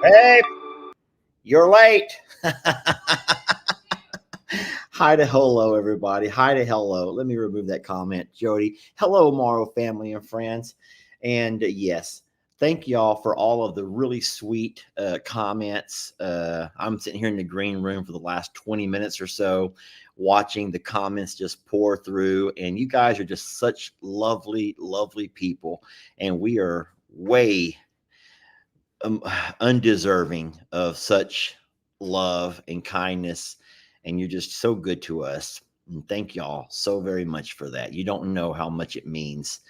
Hey, you're late. Hi to hello, everybody. Hi to hello. Let me remove that comment, Jody. Hello, Morrow family and friends. And yes, thank y'all for all of the really sweet comments. I'm sitting here in the green room for the last 20 minutes or so, watching the comments just pour through. And you guys are just such lovely, lovely people. And we are way um, undeserving of such love and kindness. And you're just so good to us. And thank y'all so very much for that. You don't know how much it means.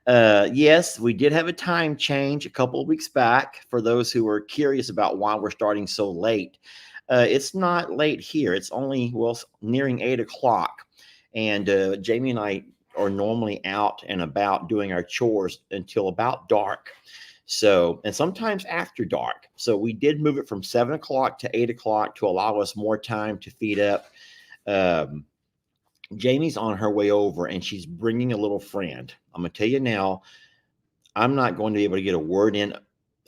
Yes, we did have a time change a couple of weeks back. For those who are curious about why we're starting so late, it's not late here. It's only, well, nearing 8 o'clock. And Jamie and I are normally out and about doing our chores until about dark. So, and sometimes after dark. So we did move it from 7 o'clock to 8 o'clock to allow us more time to feed up. Um, Jamie's on her way over and she's bringing a little friend. I'm going to tell you now, I'm not going to be able to get a word in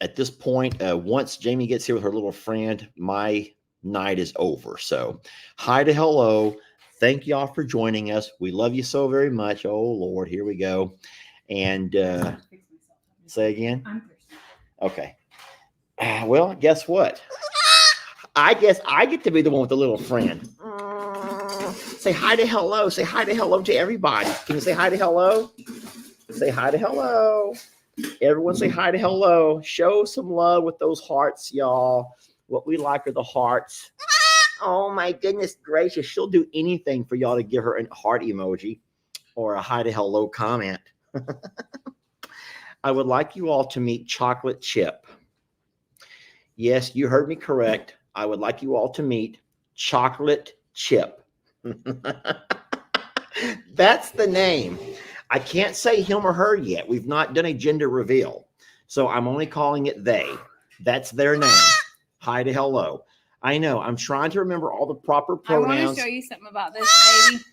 at this point. Once Jamie gets here with her little friend, my night is over. So, hi to hello. Thank y'all for joining us. We love you so very much. Oh, Lord, here we go. And say again. Okay. Well, guess what? I guess I get to be the one with the little friend. Say hi to hello. Say hi to hello to everybody. Can you say hi to hello? Say hi to hello. Everyone say hi to hello. Show some love with those hearts, y'all. What we like are the hearts. Oh my goodness gracious. She'll do anything for y'all to give her a heart emoji or a hi to hello comment. I would like you all to meet Chocolate Chip. Yes, you heard me correct. I would like you all to meet Chocolate Chip. That's the name. I can't say him or her yet. We've not done a gender reveal. So I'm only calling it they. That's their name. Hi to hello. I know. I'm trying to remember all the proper pronouns. I want to show you something about this baby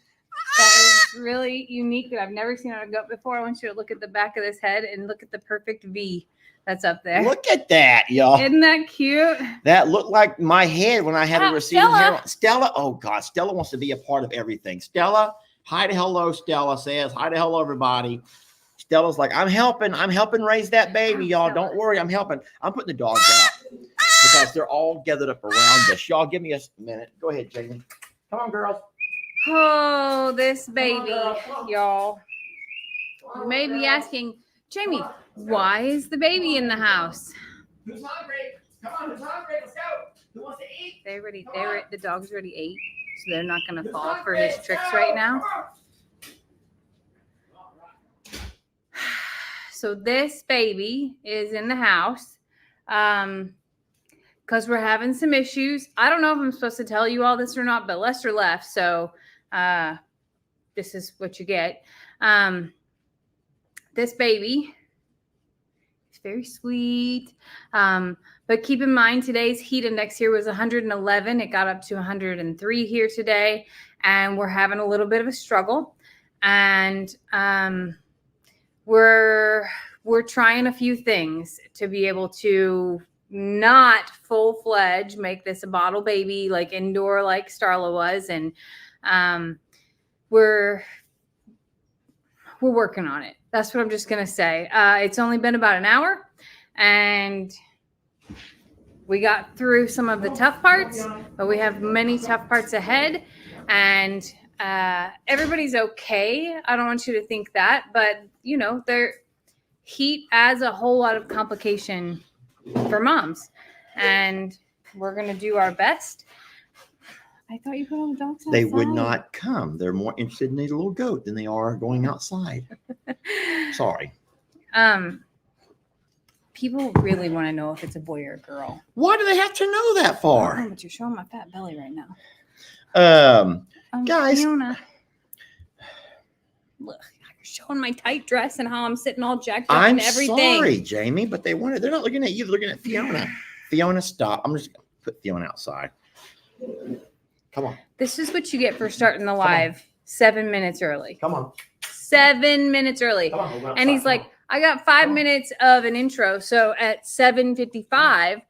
that is really unique that I've never seen on a goat before. I want you to look at the back of this head and look at the perfect V that's up there. Look at that, y'all. Isn't that cute? That looked like my head when I had a receding hair. Stella, oh God, Stella wants to be a part of everything. Stella, hi to hello, Stella says. Hi to hello, everybody. Stella's like, I'm helping raise that baby, y'all. Don't worry, I'm helping. I'm putting the dogs out because they're all gathered up around us. Y'all give me a minute. Go ahead, Jamie. Come on, girls. Oh, this baby, y'all. You may be asking, Jamie, why is the baby in the house? Who's hungry? Come on, who's hungry? Let's go. Who wants to eat? The dogs already ate, so they're not gonna fall for his tricks right now. So this baby is in the house because we're having some issues. I don't know if I'm supposed to tell you all this or not, but Lester left, so this is what you get. This baby is very sweet, but keep in mind today's heat index here was 111. It got up to 103 here today, and we're having a little bit of a struggle. And we're trying a few things to be able to not full-fledged make this a bottle baby like indoor like Starla was, and we're working on it. That's what I'm just gonna say. It's only been about an hour, and we got through some of the tough parts, but we have many tough parts ahead, and everybody's okay. I don't want you to think that, but you know, heat adds a whole lot of complication for moms, and we're gonna do our best. I thought you put all the dogs outside. They would not come. They're more interested in a little goat than they are going outside. Sorry. People really want to know if it's a boy or a girl. Why do they have to know that for? Oh, but you're showing my fat belly right now. Guys. Fiona. Look, you're showing my tight dress and how I'm sitting all jacked up and everything. I'm sorry, Jamie, but they're not looking at you. They're looking at Fiona. Fiona, stop. I'm just going to put Fiona outside. Come on. This is what you get for starting the live 7 minutes early. Come on. 7 minutes early. Come on, and he's like, I got 5 minutes of an intro. So at 7:55,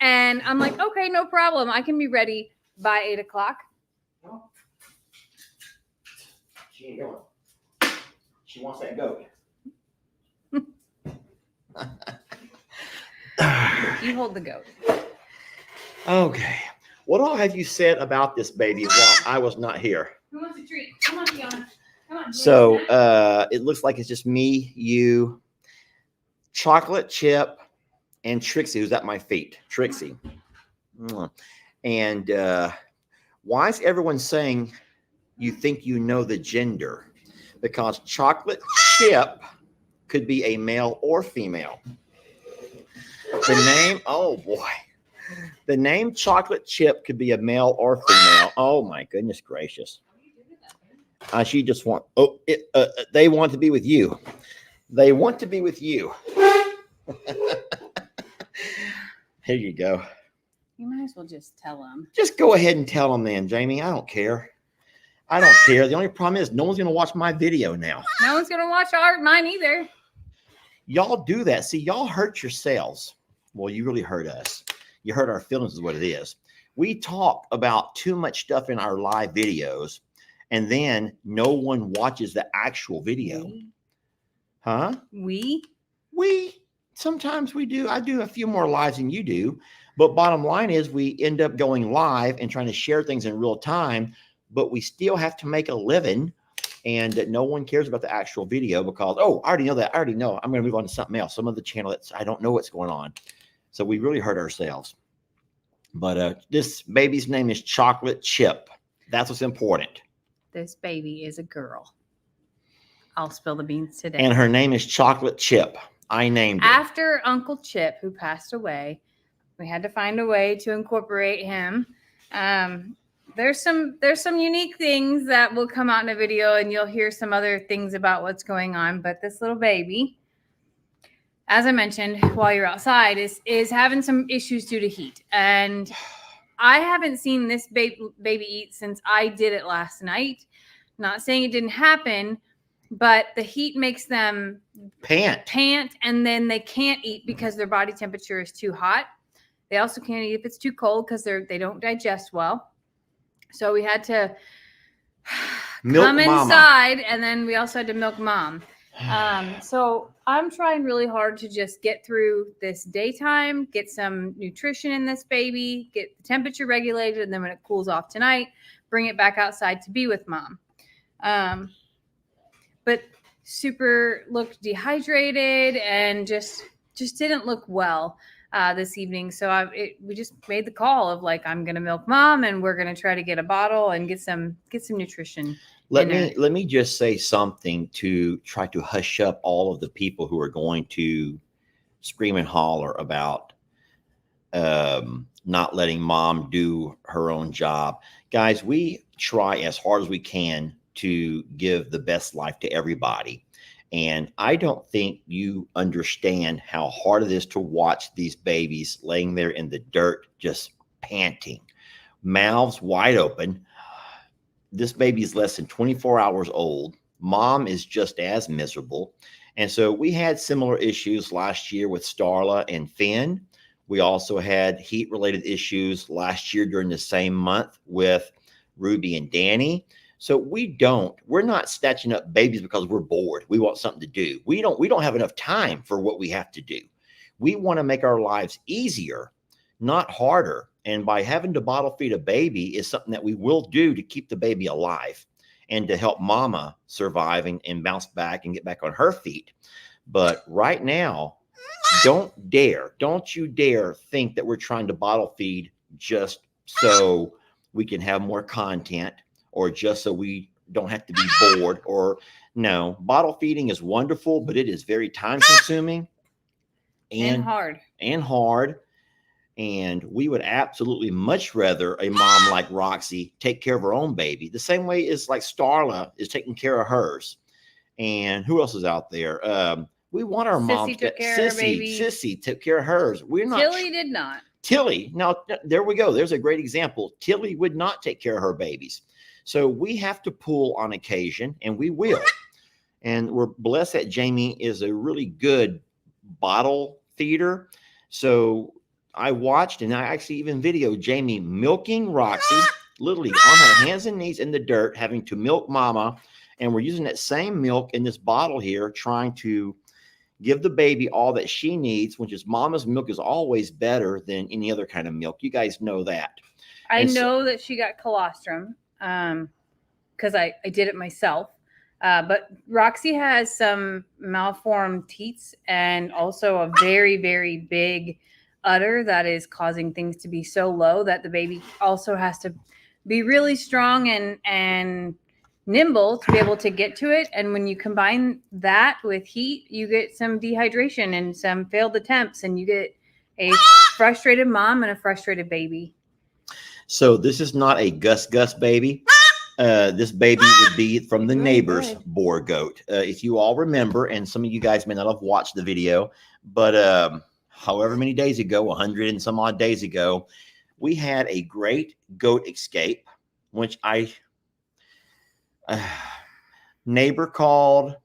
And I'm like, okay, no problem. I can be ready by 8 o'clock. She ain't going. She wants that goat. You hold the goat. Okay. What all have you said about this baby while I was not here? Who wants a treat? Come on, Fiona. Come on. So it looks like it's just me, you, Chocolate Chip, and Trixie, who's at my feet. Trixie. And why is everyone saying you think you know the gender? Because Chocolate Chip could be a male or female. The name, oh boy. The name Chocolate Chip could be a male or female. Oh my goodness gracious. She just want, they want to be with you. They want to be with you. Here you go. You might as well just tell them. Just go ahead and tell them then, Jamie. I don't care. I don't care. The only problem is no one's going to watch my video now. No one's going to watch mine either. Y'all do that. See, y'all hurt yourselves. Well, you really hurt us. You hurt our feelings is what it is. We talk about too much stuff in our live videos, and then no one watches the actual video. Huh? We sometimes we do. I do a few more lives than you do. But bottom line is we end up going live and trying to share things in real time, but we still have to make a living, and no one cares about the actual video because, oh, I already know that. I already know. I'm going to move on to something else. Some other channel that's, I don't know what's going on. So we really hurt ourselves. But this baby's name is Chocolate Chip. That's what's important. This baby is a girl. I'll spill the beans today. And her name is Chocolate Chip. I named her. After Uncle Chip, who passed away, we had to find a way to incorporate him. There's some unique things that will come out in a video, and you'll hear some other things about what's going on. But this little baby, as I mentioned, while you're outside, is having some issues due to heat. And I haven't seen this baby eat since I did it last night. Not saying it didn't happen, but the heat makes them pant, and then they can't eat because their body temperature is too hot. They also can't eat if it's too cold because they don't digest well. So we had to come inside, and then we also had to milk mom. So I'm trying really hard to just get through this daytime, get some nutrition in this baby, get the temperature regulated, and then when it cools off tonight, bring it back outside to be with mom. But super looked dehydrated and just didn't look well this evening. So we just made the call of like, I'm gonna milk mom, and we're gonna try to get a bottle and get some nutrition. Let me just say something to try to hush up all of the people who are going to scream and holler about not letting mom do her own job. Guys, we try as hard as we can to give the best life to everybody. And I don't think you understand how hard it is to watch these babies laying there in the dirt, just panting, mouths wide open. This baby is less than 24 hours old. Mom is just as miserable. And so we had similar issues last year with Starla and Finn. We also had heat-related issues last year during the same month with Ruby and Danny. So we're not snatching up babies because we're bored. We want something to do. We don't have enough time for what we have to do. We want to make our lives easier, not harder. And by having to bottle feed a baby is something that we will do to keep the baby alive and to help mama survive and bounce back and get back on her feet. But right now, don't you dare think that we're trying to bottle feed just so we can have more content, or just so we don't have to be bored. Or no, bottle feeding is wonderful, but it is very time consuming and hard. And we would absolutely much rather a mom like Roxy take care of her own baby, the same way as like Starla is taking care of hers. And who else is out there? We want our mom to Sissy took care of hers. We're not. Tilly did not. Tilly. Now, there we go. There's a great example. Tilly would not take care of her babies. So we have to pull on occasion, and we will. And we're blessed that Jamie is a really good bottle feeder. So I watched and I actually even videoed Jamie milking Roxy, literally on her hands and knees in the dirt, having to milk Mama. And we're using that same milk in this bottle here, trying to give the baby all that she needs, which is Mama's milk is always better than any other kind of milk. You guys know that. I know that she got colostrum because I did it myself. But Roxy has some malformed teats and also a very, very big udder that is causing things to be so low that the baby also has to be really strong and nimble to be able to get to it. And when you combine that with heat, you get some dehydration and some failed attempts, and you get a frustrated mom and a frustrated baby. So this is not a Gus baby. This baby would be from the neighbor's boar goat. If you all remember, and some of you guys may not have watched the video, but however many days ago, 100 and some odd days ago, we had a great goat escape, which neighbor called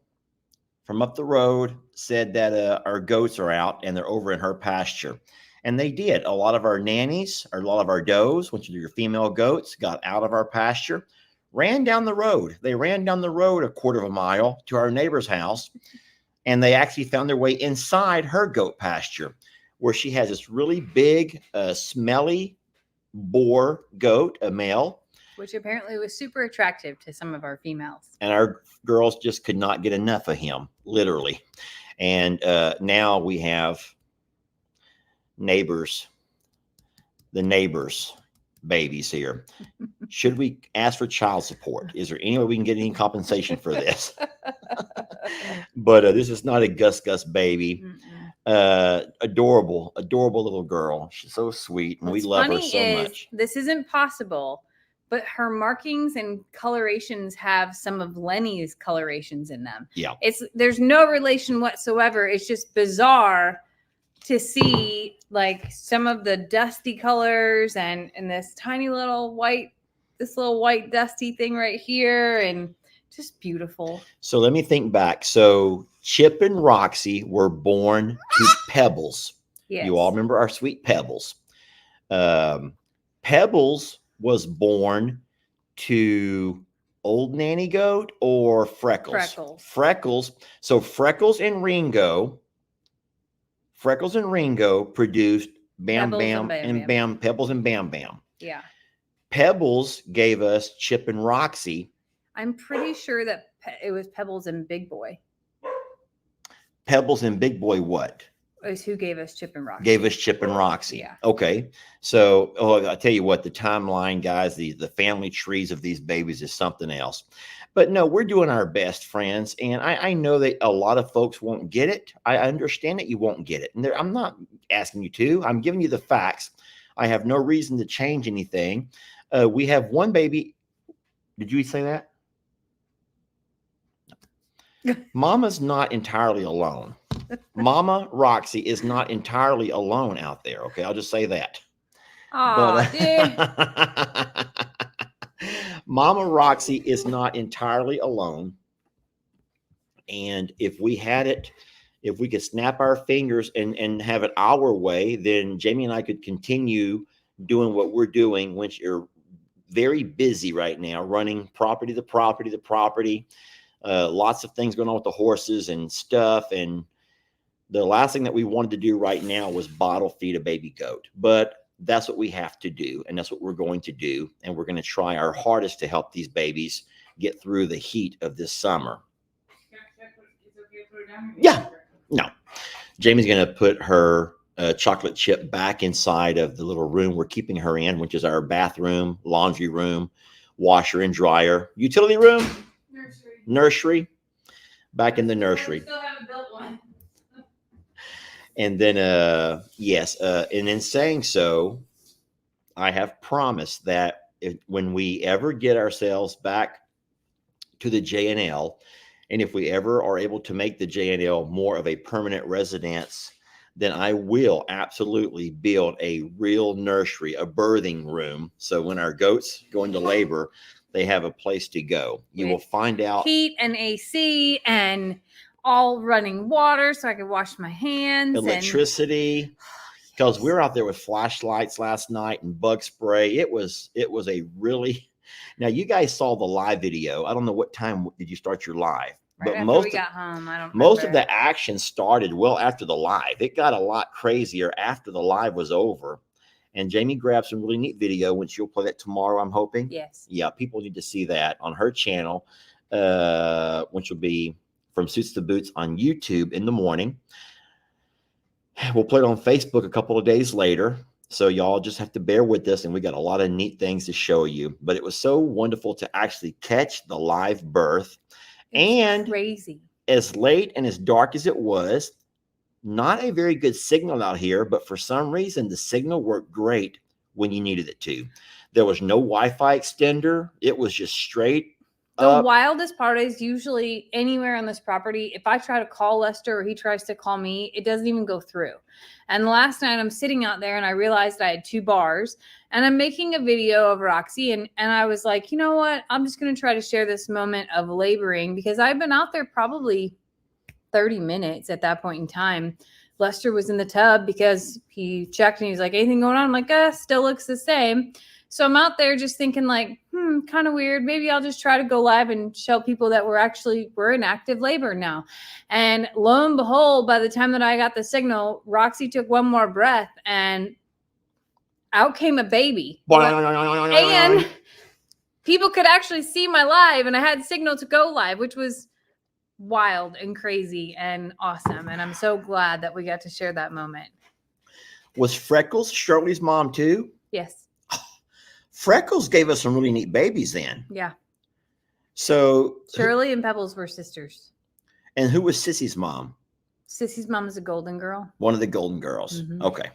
from up the road, said that our goats are out and they're over in her pasture. And they did. A lot of our nannies, or a lot of our does, which are your female goats, got out of our pasture, ran down the road. They ran down the road a quarter of a mile to our neighbor's house, and they actually found their way inside her goat pasture, where she has this really big, smelly boar goat, a male. Which apparently was super attractive to some of our females. And our girls just could not get enough of him, literally. And now we have the neighbors' babies here. Should we ask for child support? Is there any way we can get any compensation for this? But this is not a Gus baby. Adorable little girl. She's so sweet, and we love her so much. This isn't possible, but her markings and colorations have some of Lenny's colorations in them. Yeah. There's no relation whatsoever. It's just bizarre to see like some of the dusty colors and this tiny little white dusty thing right here, and just beautiful. So let me think back. So Chip and Roxy were born to Pebbles. Yes. You all remember our sweet Pebbles. Pebbles was born to Old Nanny Goat or Freckles? Freckles. So Freckles and Ringo produced Bam Bam and Bam, Pebbles and Bam Bam. Yeah. Pebbles gave us Chip and Roxy. I'm pretty sure that it was Pebbles and Big Boy. Pebbles and Big Boy what? Is who gave us Chip and Roxy. Gave us Chip and Roxy. Yeah. Okay. So, I'll tell you what, the timeline, guys, the family trees of these babies is something else. But no, we're doing our best, friends. And I know that a lot of folks won't get it. I understand that you won't get it. And I'm not asking you to. I'm giving you the facts. I have no reason to change anything. We have one baby. Did you say that? Mama's not entirely alone. Mama Roxy is not entirely alone out there. Okay, I'll just say that. Mama Roxy is not entirely alone. And if we could snap our fingers and have it our way, then Jamie and I could continue doing what we're doing, which are very busy right now, running property to property. Lots of things going on with the horses and stuff. And the last thing that we wanted to do right now was bottle feed a baby goat. But that's what we have to do. And that's what we're going to do. And we're going to try our hardest to help these babies get through the heat of this summer. Yeah. No. Jamie's going to put her chocolate chip back inside of the little room we're keeping her in, which is our bathroom, laundry room, washer and dryer, utility room. Nursery, back in the nursery. Still haven't built one. And then, and in saying so, I have promised that when we ever get ourselves back to the JNL, and if we ever are able to make the JNL more of a permanent residence, then I will absolutely build a real nursery, a birthing room. So when our goats go into labor, they have a place to go. You will find out. Heat and AC and all running water so I can wash my hands. Electricity. because we were out there with flashlights last night and bug spray. It was a really. Now you guys saw the live video. I don't know what time did you start your live, Right but after we got home, I don't most of remember. the action started well after the live. It got a lot crazier after the live was over. And Jamie grabbed some really neat video, which you'll play that tomorrow, I'm hoping. Yes. Yeah, people need to see that on her channel, which will be From Suits to Boots on YouTube in the morning. We'll play it on Facebook a couple of days later. So y'all just have to bear with us, and we got a lot of neat things to show you. But it was so wonderful to actually catch the live birth. And crazy. As late and as dark as it was, not a very good signal out here, but for some reason, the signal worked great when you needed it to. There was no Wi-Fi extender. It was just straight The wildest part is usually anywhere on this property, if I try to call Lester or he tries to call me, it doesn't even go through. And last night I'm sitting out there and I realized I had 2 bars and I'm making a video of Roxy. And I was like, you know what? I'm just going to try to share this moment of laboring because I've been out there probably 30 minutes at that point in time. Lester was in the tub because he checked and he's like, anything going on? I'm like, still looks the same. So I'm out there just thinking like, kind of weird. Maybe I'll just try to go live and show people that we're in active labor now. And lo and behold, by the time that I got the signal, Roxy took one more breath and out came a baby. And people could actually see my live and I had signal to go live, which was wild and crazy and awesome. And I'm so glad that we got to share that moment. Was Freckles Shirley's mom too? Yes. Freckles gave us some really neat babies then. Yeah. So Shirley and Pebbles were sisters. And who was Sissy's mom? Sissy's mom is a golden girl. One of the golden girls. Mm-hmm. Okay.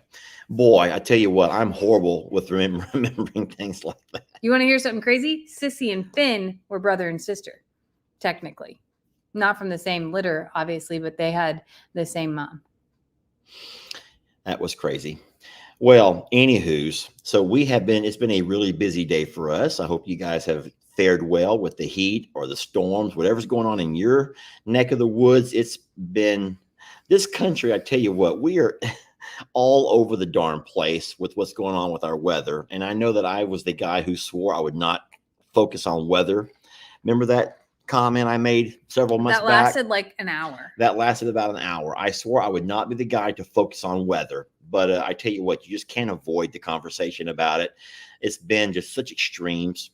Boy, I tell you what, I'm horrible with remembering things like that. You want to hear something crazy? Sissy and Finn were brother and sister, technically. Not from the same litter, obviously, but they had the same mom. That was crazy. Well, anywho's, so it's been a really busy day for us. I hope you guys have fared well with the heat or the storms, whatever's going on in your neck of the woods. It's been this country. I tell you what, we are all over the darn place with what's going on with our weather. And I know that I was the guy who swore I would not focus on weather. Remember that comment I made several months back? That lasted like an hour. That lasted about an hour. I swore I would not be the guy to focus on weather. But I tell you what, you just can't avoid the conversation about it. It's been just such extremes.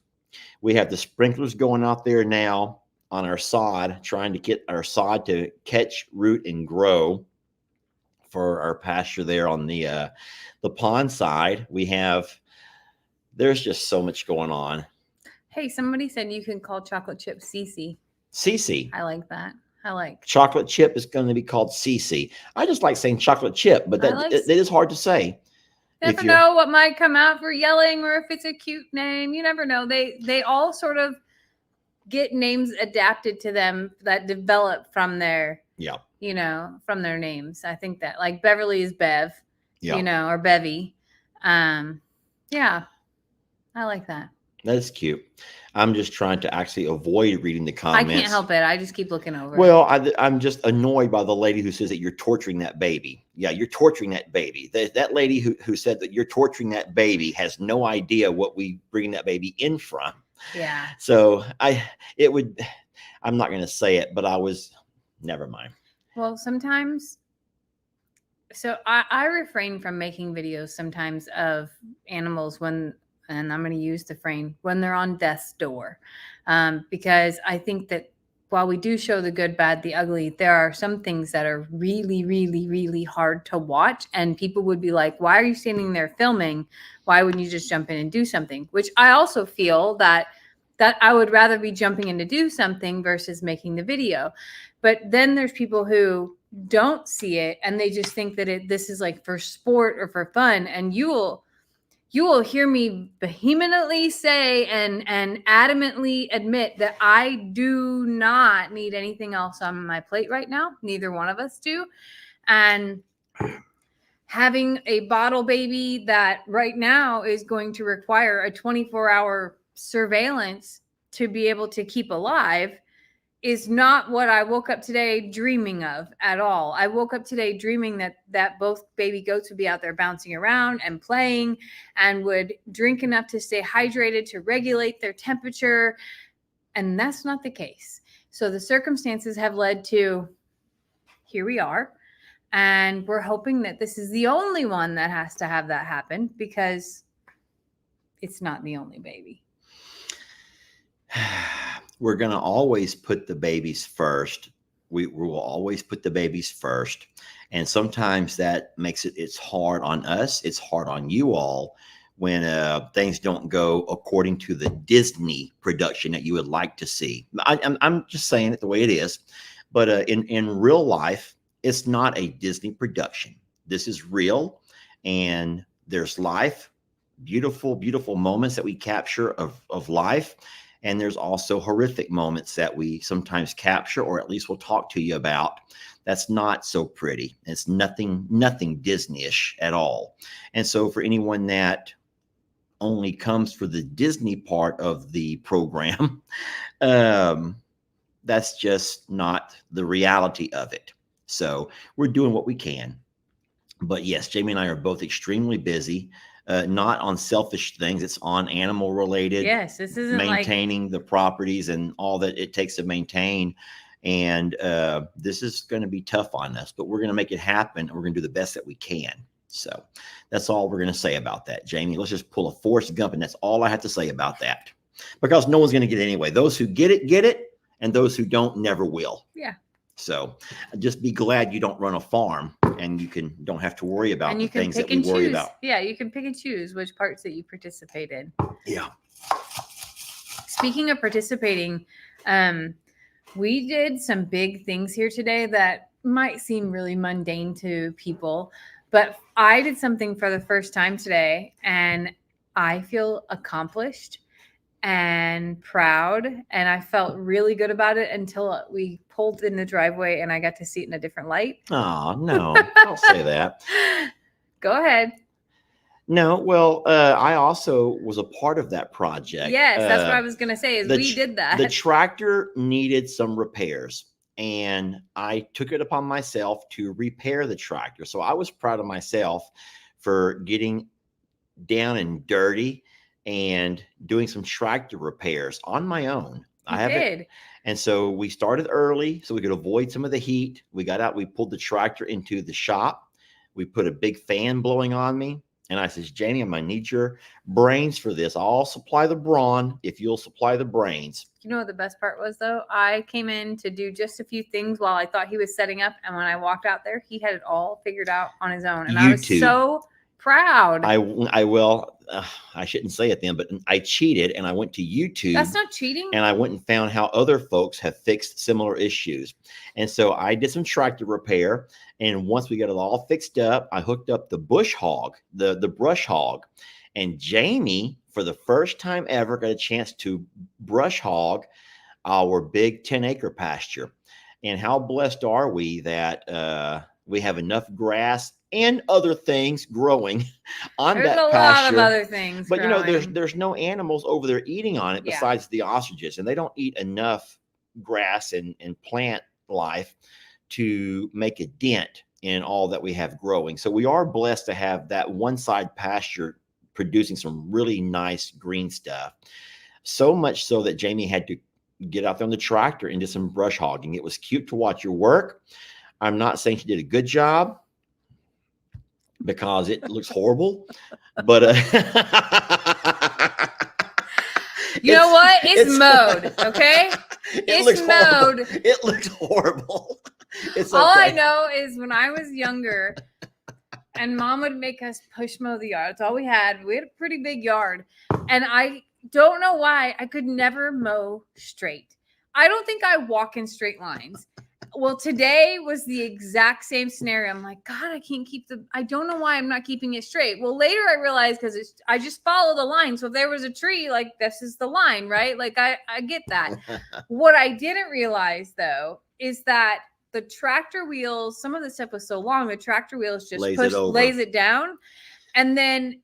We have the sprinklers going out there now on our sod, trying to get our sod to catch root and grow for our pasture there on the pond side. There's just so much going on. Hey, somebody said you can call chocolate chip Cece. Cece. I like that. I like chocolate chip is going to be called Cece. I just like saying chocolate chip, but that is hard to say. You never know what might come out for yelling, or if it's a cute name. You never know. They all sort of get names adapted to them that develop from their from their names. I think that like Beverly is Bev, or Bevy. Yeah, I like that. That is cute. I'm just trying to actually avoid reading the comments. I can't help it. I just keep looking over. Well, I'm just annoyed by the lady who says that you're torturing that baby. Yeah, you're torturing that baby. That lady who said that you're torturing that baby has no idea what we bring that baby in from. Yeah. So I'm not going to say it, but never mind. Well, sometimes. So I refrain from making videos sometimes of animals and I'm going to use the frame, when they're on death's door. Because I think that while we do show the good, bad, the ugly, there are some things that are really, really, really hard to watch. And people would be like, why are you standing there filming? Why wouldn't you just jump in and do something? Which I also feel that I would rather be jumping in to do something versus making the video. But then there's people who don't see it and they just think that this is like for sport or for fun. And you will hear me vehemently say and adamantly admit that I do not need anything else on my plate right now. Neither one of us do. And having a bottle baby that right now is going to require a 24-hour surveillance to be able to keep alive is not what I woke up today dreaming of at all. I woke up today dreaming that both baby goats would be out there bouncing around and playing and would drink enough to stay hydrated to regulate their temperature. And that's not the case. So the circumstances have led to here we are. And we're hoping that this is the only one that has to have that happen, because it's not the only baby. We're going to always put the babies first. We will always put the babies first. And sometimes that makes it's hard on us. It's hard on you all when things don't go according to the Disney production that you would like to see. I'm just saying it the way it is. But in real life, it's not a Disney production. This is real. And there's life, beautiful, beautiful moments that we capture of life. And there's also horrific moments that we sometimes capture, or at least we'll talk to you about. That's not so pretty. It's nothing Disney-ish at all. And so for anyone that only comes for the Disney part of the program, that's just not the reality of it. So we're doing what we can. But yes, Jamie and I are both extremely busy. Not on selfish things. It's on animal related. Yes, this isn't maintaining the properties and all that it takes to maintain. And this is going to be tough on us, but we're going to make it happen. And we're going to do the best that we can. So that's all we're going to say about that, Jamie. Let's just pull a Forrest Gump, and that's all I have to say about that. Because no one's going to get it anyway. Those who get it, and those who don't never will. Yeah. So just be glad you don't run a farm, and you don't have to worry about the things that we worry about. Yeah, you can pick and choose which parts that you participate in. Yeah. Speaking of participating, we did some big things here today that might seem really mundane to people, but I did something for the first time today, and I feel accomplished and proud, and I felt really good about it until we pulled in the driveway and I got to see it in a different light. Oh, no, don't say that. Go ahead. No, well, I also was a part of that project. Yes, that's what I was going to say is we did that. The tractor needed some repairs, and I took it upon myself to repair the tractor. So I was proud of myself for getting down and dirty and doing some tractor repairs on my own. I did. And so we started early so we could avoid some of the heat. We got out, we pulled the tractor into the shop. We put a big fan blowing on me. And I says, Jamie, I'm going to need your brains for this. I'll supply the brawn if you'll supply the brains. You know what the best part was, though? I came in to do just a few things while I thought he was setting up. And when I walked out there, he had it all figured out on his own. And I was so proud. I shouldn't say it then, but I cheated and I went to YouTube. That's not cheating. And I went and found how other folks have fixed similar issues. And so I did some tractor repair. And once we got it all fixed up, I hooked up the bush hog, the brush hog. And Jamie, for the first time ever, got a chance to brush hog our big 10-acre pasture. And how blessed are we that we have enough grass and other things growing on that pasture. There's a lot of other things but growing. You know, there's no animals over there eating on it besides the ostriches, and they don't eat enough grass and plant life to make a dent in all that we have growing. So we are blessed to have that one side pasture producing some really nice green stuff. So much so that Jamie had to get out there on the tractor and do some brush hogging. It was cute to watch your work. I'm not saying she did a good job, because it looks horrible, but you know what? It's mowed, okay? It's mowed. It looks horrible. It's all okay. I know is when I was younger, and Mom would make us push mow the yard. That's all we had. We had a pretty big yard, and I don't know why I could never mow straight. I don't think I walk in straight lines. Well, today was the exact same scenario. I'm like, God, I don't know why I'm not keeping it straight. Well, later I realized because I just follow the line. So if there was a tree, like this is the line, right? Like I get that. What I didn't realize though, is that the tractor wheels, some of the stuff was so long, the tractor wheels just lays it down. And then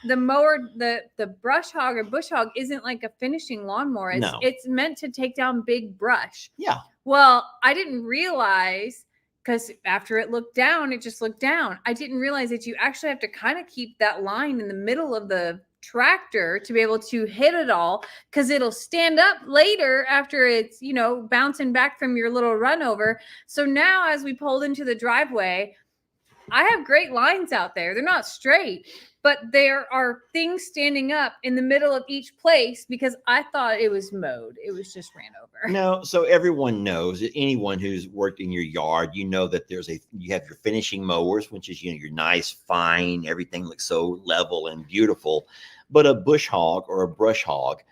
the mower, the brush hog or bush hog isn't like a finishing lawnmower. It's meant to take down big brush. Yeah. Well, I didn't realize, because after it looked down, it just looked down. I didn't realize that you actually have to kind of keep that line in the middle of the tractor to be able to hit it all, because it'll stand up later after it's, bouncing back from your little run over. So now as we pulled into the driveway, I have great lines out there. They're not straight, but there are things standing up in the middle of each place because I thought it was mowed. It was just ran over. No, so everyone knows, anyone who's worked in your yard, you know that you have your finishing mowers, which is, your nice, fine, everything looks so level and beautiful. But a bush hog or a brush hog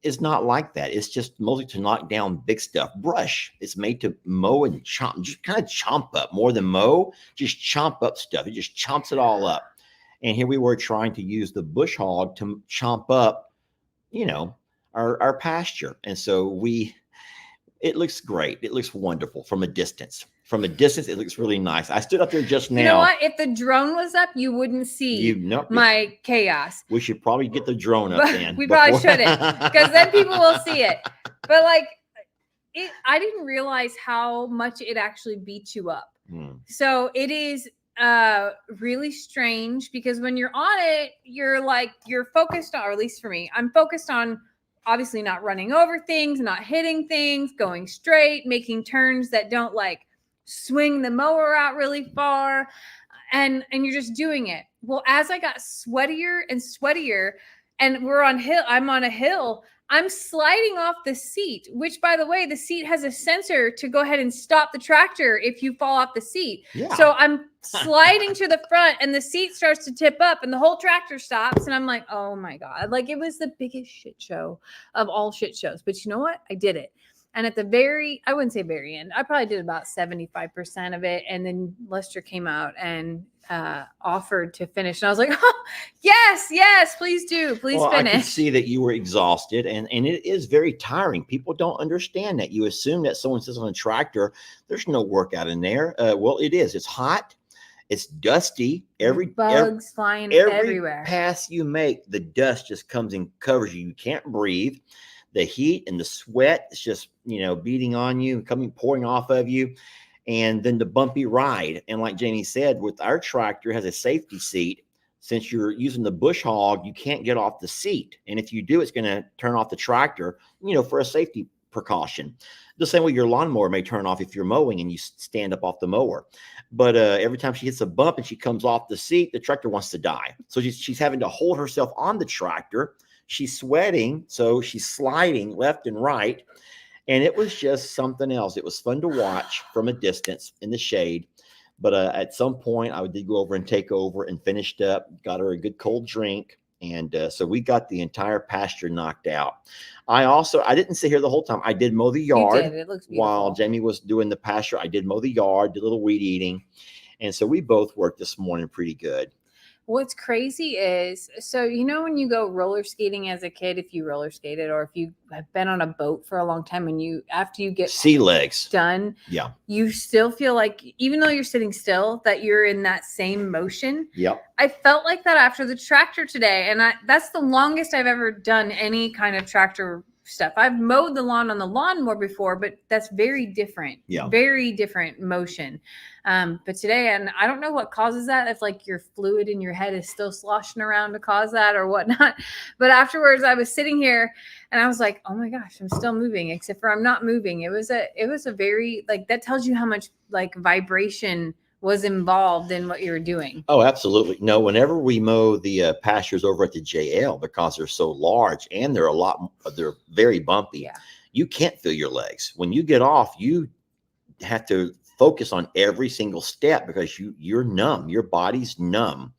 is not like that. It's just mostly to knock down big stuff. Brush, it's made to mow and chomp, just kind of chomp up more than mow, just chomp up stuff. It just chomps it all up. And here we were trying to use the bush hog to chomp up, our pasture. And so it looks great. It looks wonderful from a distance. From a distance, it looks really nice. I stood up there just now. You know what? If the drone was up, you wouldn't see my chaos. We should probably get the drone up then. We probably shouldn't, because then people will see it. But I didn't realize how much it actually beats you up. So it is really strange, because when you're on it, you're focused on, or at least for me, I'm focused on obviously not running over things, not hitting things, going straight, making turns that don't swing the mower out really far, and you're just doing it. Well, as I got sweatier and sweatier, and I'm on a hill, I'm sliding off the seat, which, by the way, the seat has a sensor to go ahead and stop the tractor if you fall off the seat. Yeah. So I'm sliding to the front, and the seat starts to tip up, and the whole tractor stops. And I'm like, oh my God. It was the biggest shit show of all shit shows. But you know what? I did it. And at I wouldn't say very end, I probably did about 75% of it. And then Lester came out and offered to finish. And I was like, oh, yes, please do. Please finish. I could see that you were exhausted, and it is very tiring. People don't understand that. You assume that someone sits on a tractor, there's no workout in there. Well, it is. It's hot. It's dusty. Bugs flying everywhere. Every pass you make, the dust just comes and covers you. You can't breathe. The heat and the sweat is just, beating on you, pouring off of you. And then the bumpy ride. And like Jamie said, with our tractor, it has a safety seat. Since you're using the bush hog, you can't get off the seat. And if you do, it's going to turn off the tractor, for a safety precaution. The same way your lawnmower may turn off if you're mowing and you stand up off the mower. But every time she hits a bump and she comes off the seat, the tractor wants to die. So she's having to hold herself on the tractor. She's sweating, so she's sliding left and right. And it was just something else. It was fun to watch from a distance in the shade. But at some point, I did go over and take over and finished up, got her a good cold drink. And so we got the entire pasture knocked out. I didn't sit here the whole time. I did mow the yard. You did. It looks beautiful. While Jamie was doing the pasture, I did mow the yard, did a little weed eating. And so we both worked this morning pretty good. What's crazy is, so when you go roller skating as a kid, if you roller skated, or if you have been on a boat for a long time, and after you get sea legs done, yeah, you still feel like, even though you're sitting still, that you're in that same motion. Yep. I felt like that after the tractor today, and that's the longest I've ever done any kind of tractor stuff. I've mowed the lawn on the lawnmower before, but that's very different. Yeah. Very different motion. But today, and I don't know what causes that, if your fluid in your head is still sloshing around to cause that or whatnot. But afterwards, I was sitting here and I was like, oh my gosh, I'm still moving, except for I'm not moving. It was a very, that tells you how much vibration was involved in what you were doing. Oh, absolutely. No, whenever we mow the pastures over at the JL, because they're so large and they're very bumpy, yeah, you can't feel your legs. When you get off, you have to focus on every single step because you're numb. Your body's numb,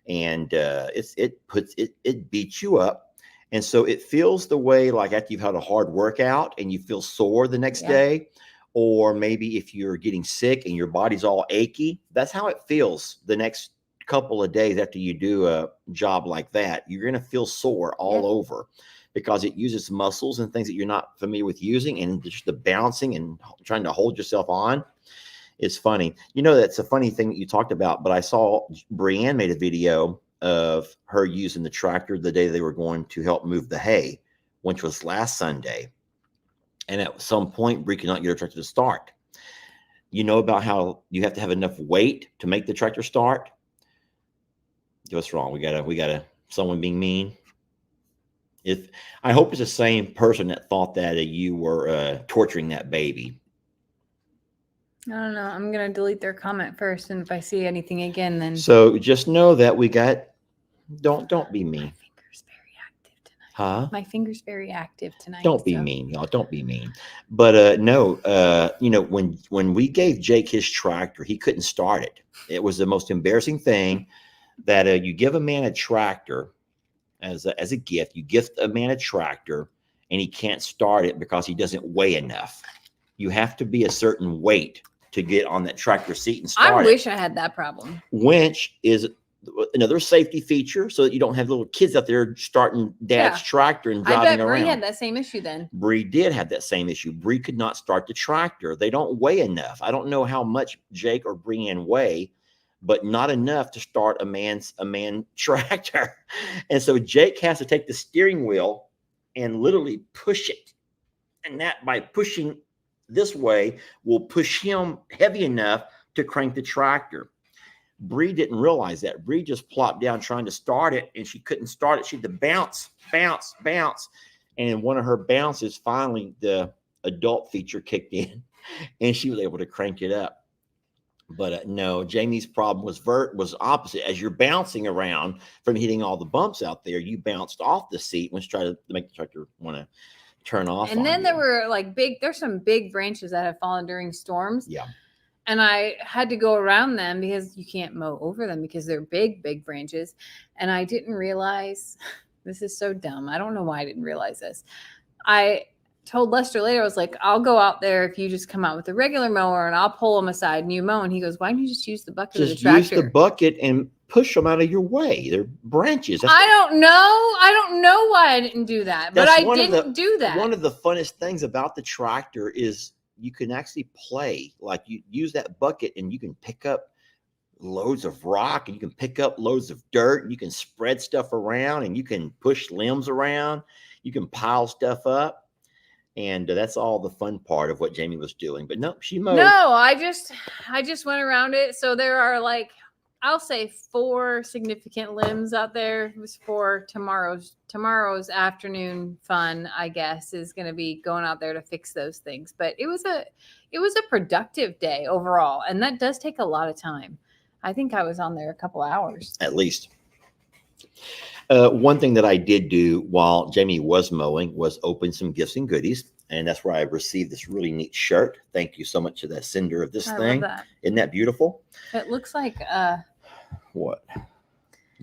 and it beats you up. And so it feels the way after you've had a hard workout and you feel sore the next day. Or maybe if you're getting sick and your body's all achy, that's how it feels the next couple of days after you do a job like that. You're going to feel sore all over because it uses muscles and things that you're not familiar with using. And just the bouncing and trying to hold yourself on is funny. That's a funny thing that you talked about, but I saw Brianne made a video of her using the tractor the day they were going to help move the hay, which was last Sunday. And at some point, Bree could not get her tractor to start. You know about how you have to have enough weight to make the tractor start? What's wrong? We gotta someone being mean. If I hope it's the same person that thought that you were torturing that baby. I don't know. I'm gonna delete their comment first, and if I see anything again, then. So just know that we got. Don't be mean. My finger's very active tonight. Huh? My finger's very active tonight. Don't be mean, y'all. Don't be mean. But no, you know, when we gave Jake his tractor, he couldn't start it. It was the most embarrassing thing that you give a man a tractor as a gift. You gift a man a tractor, and he can't start it because he doesn't weigh enough. You have to be a certain weight to get on that tractor seat and start. I wish I had that problem. Winch is another safety feature so that you don't have little kids out there starting dad's tractor and driving around. I bet Bree had that same issue then. Bree did have that same issue. Bree could not start the tractor. They don't weigh enough. I don't know how much Jake or Breanne weigh, but not enough to start a man tractor. And so Jake has to take the steering wheel and literally push it. And that, by pushing this way, will push him heavy enough to crank the tractor. Bree didn't realize that. Bree just plopped down trying to start it, and she couldn't start it. She had to bounce. And in one of her bounces, finally the adult feature kicked in, and she was able to crank it up. But no, Jamie's problem was opposite. As you're bouncing around from hitting all the bumps out there, you bounced off the seat when she tried to make the tractor want to turn off. And then there were like there's some big branches that have fallen during storms. Yeah. And I had to go around them because you can't mow over them because they're big branches. And I didn't realize, this is so dumb. I don't know why I didn't realize this. I told Lester later, I was like, I'll go out there if you just come out with a regular mower and I'll pull them aside and you mow. And he goes, why don't you just use the bucket of the tractor? Just use the bucket and push them out of your way. They're branches. I don't know why I didn't do that, but I didn't do that. One of the funnest things about the tractor is you can actually play. Like, you use that bucket and you can pick up loads of rock, and you can pick up loads of dirt, and you can spread stuff around, and you can push limbs around. You can pile stuff up. And that's all the fun part of what Jamie was doing. But no, she mowed. No, I just went around it. So there are like, I'll say 4 significant limbs out there. It was for tomorrow's afternoon fun, I guess, is going to be going out there to fix those things. But it was a productive day overall, and that does take a lot of time. I think I was on there a couple hours at least. One thing that I did do while Jamie was mowing was open some gifts and goodies. And that's where I received this really neat shirt. Thank you so much to the sender of this thing. Love that. Isn't that beautiful? It looks like what?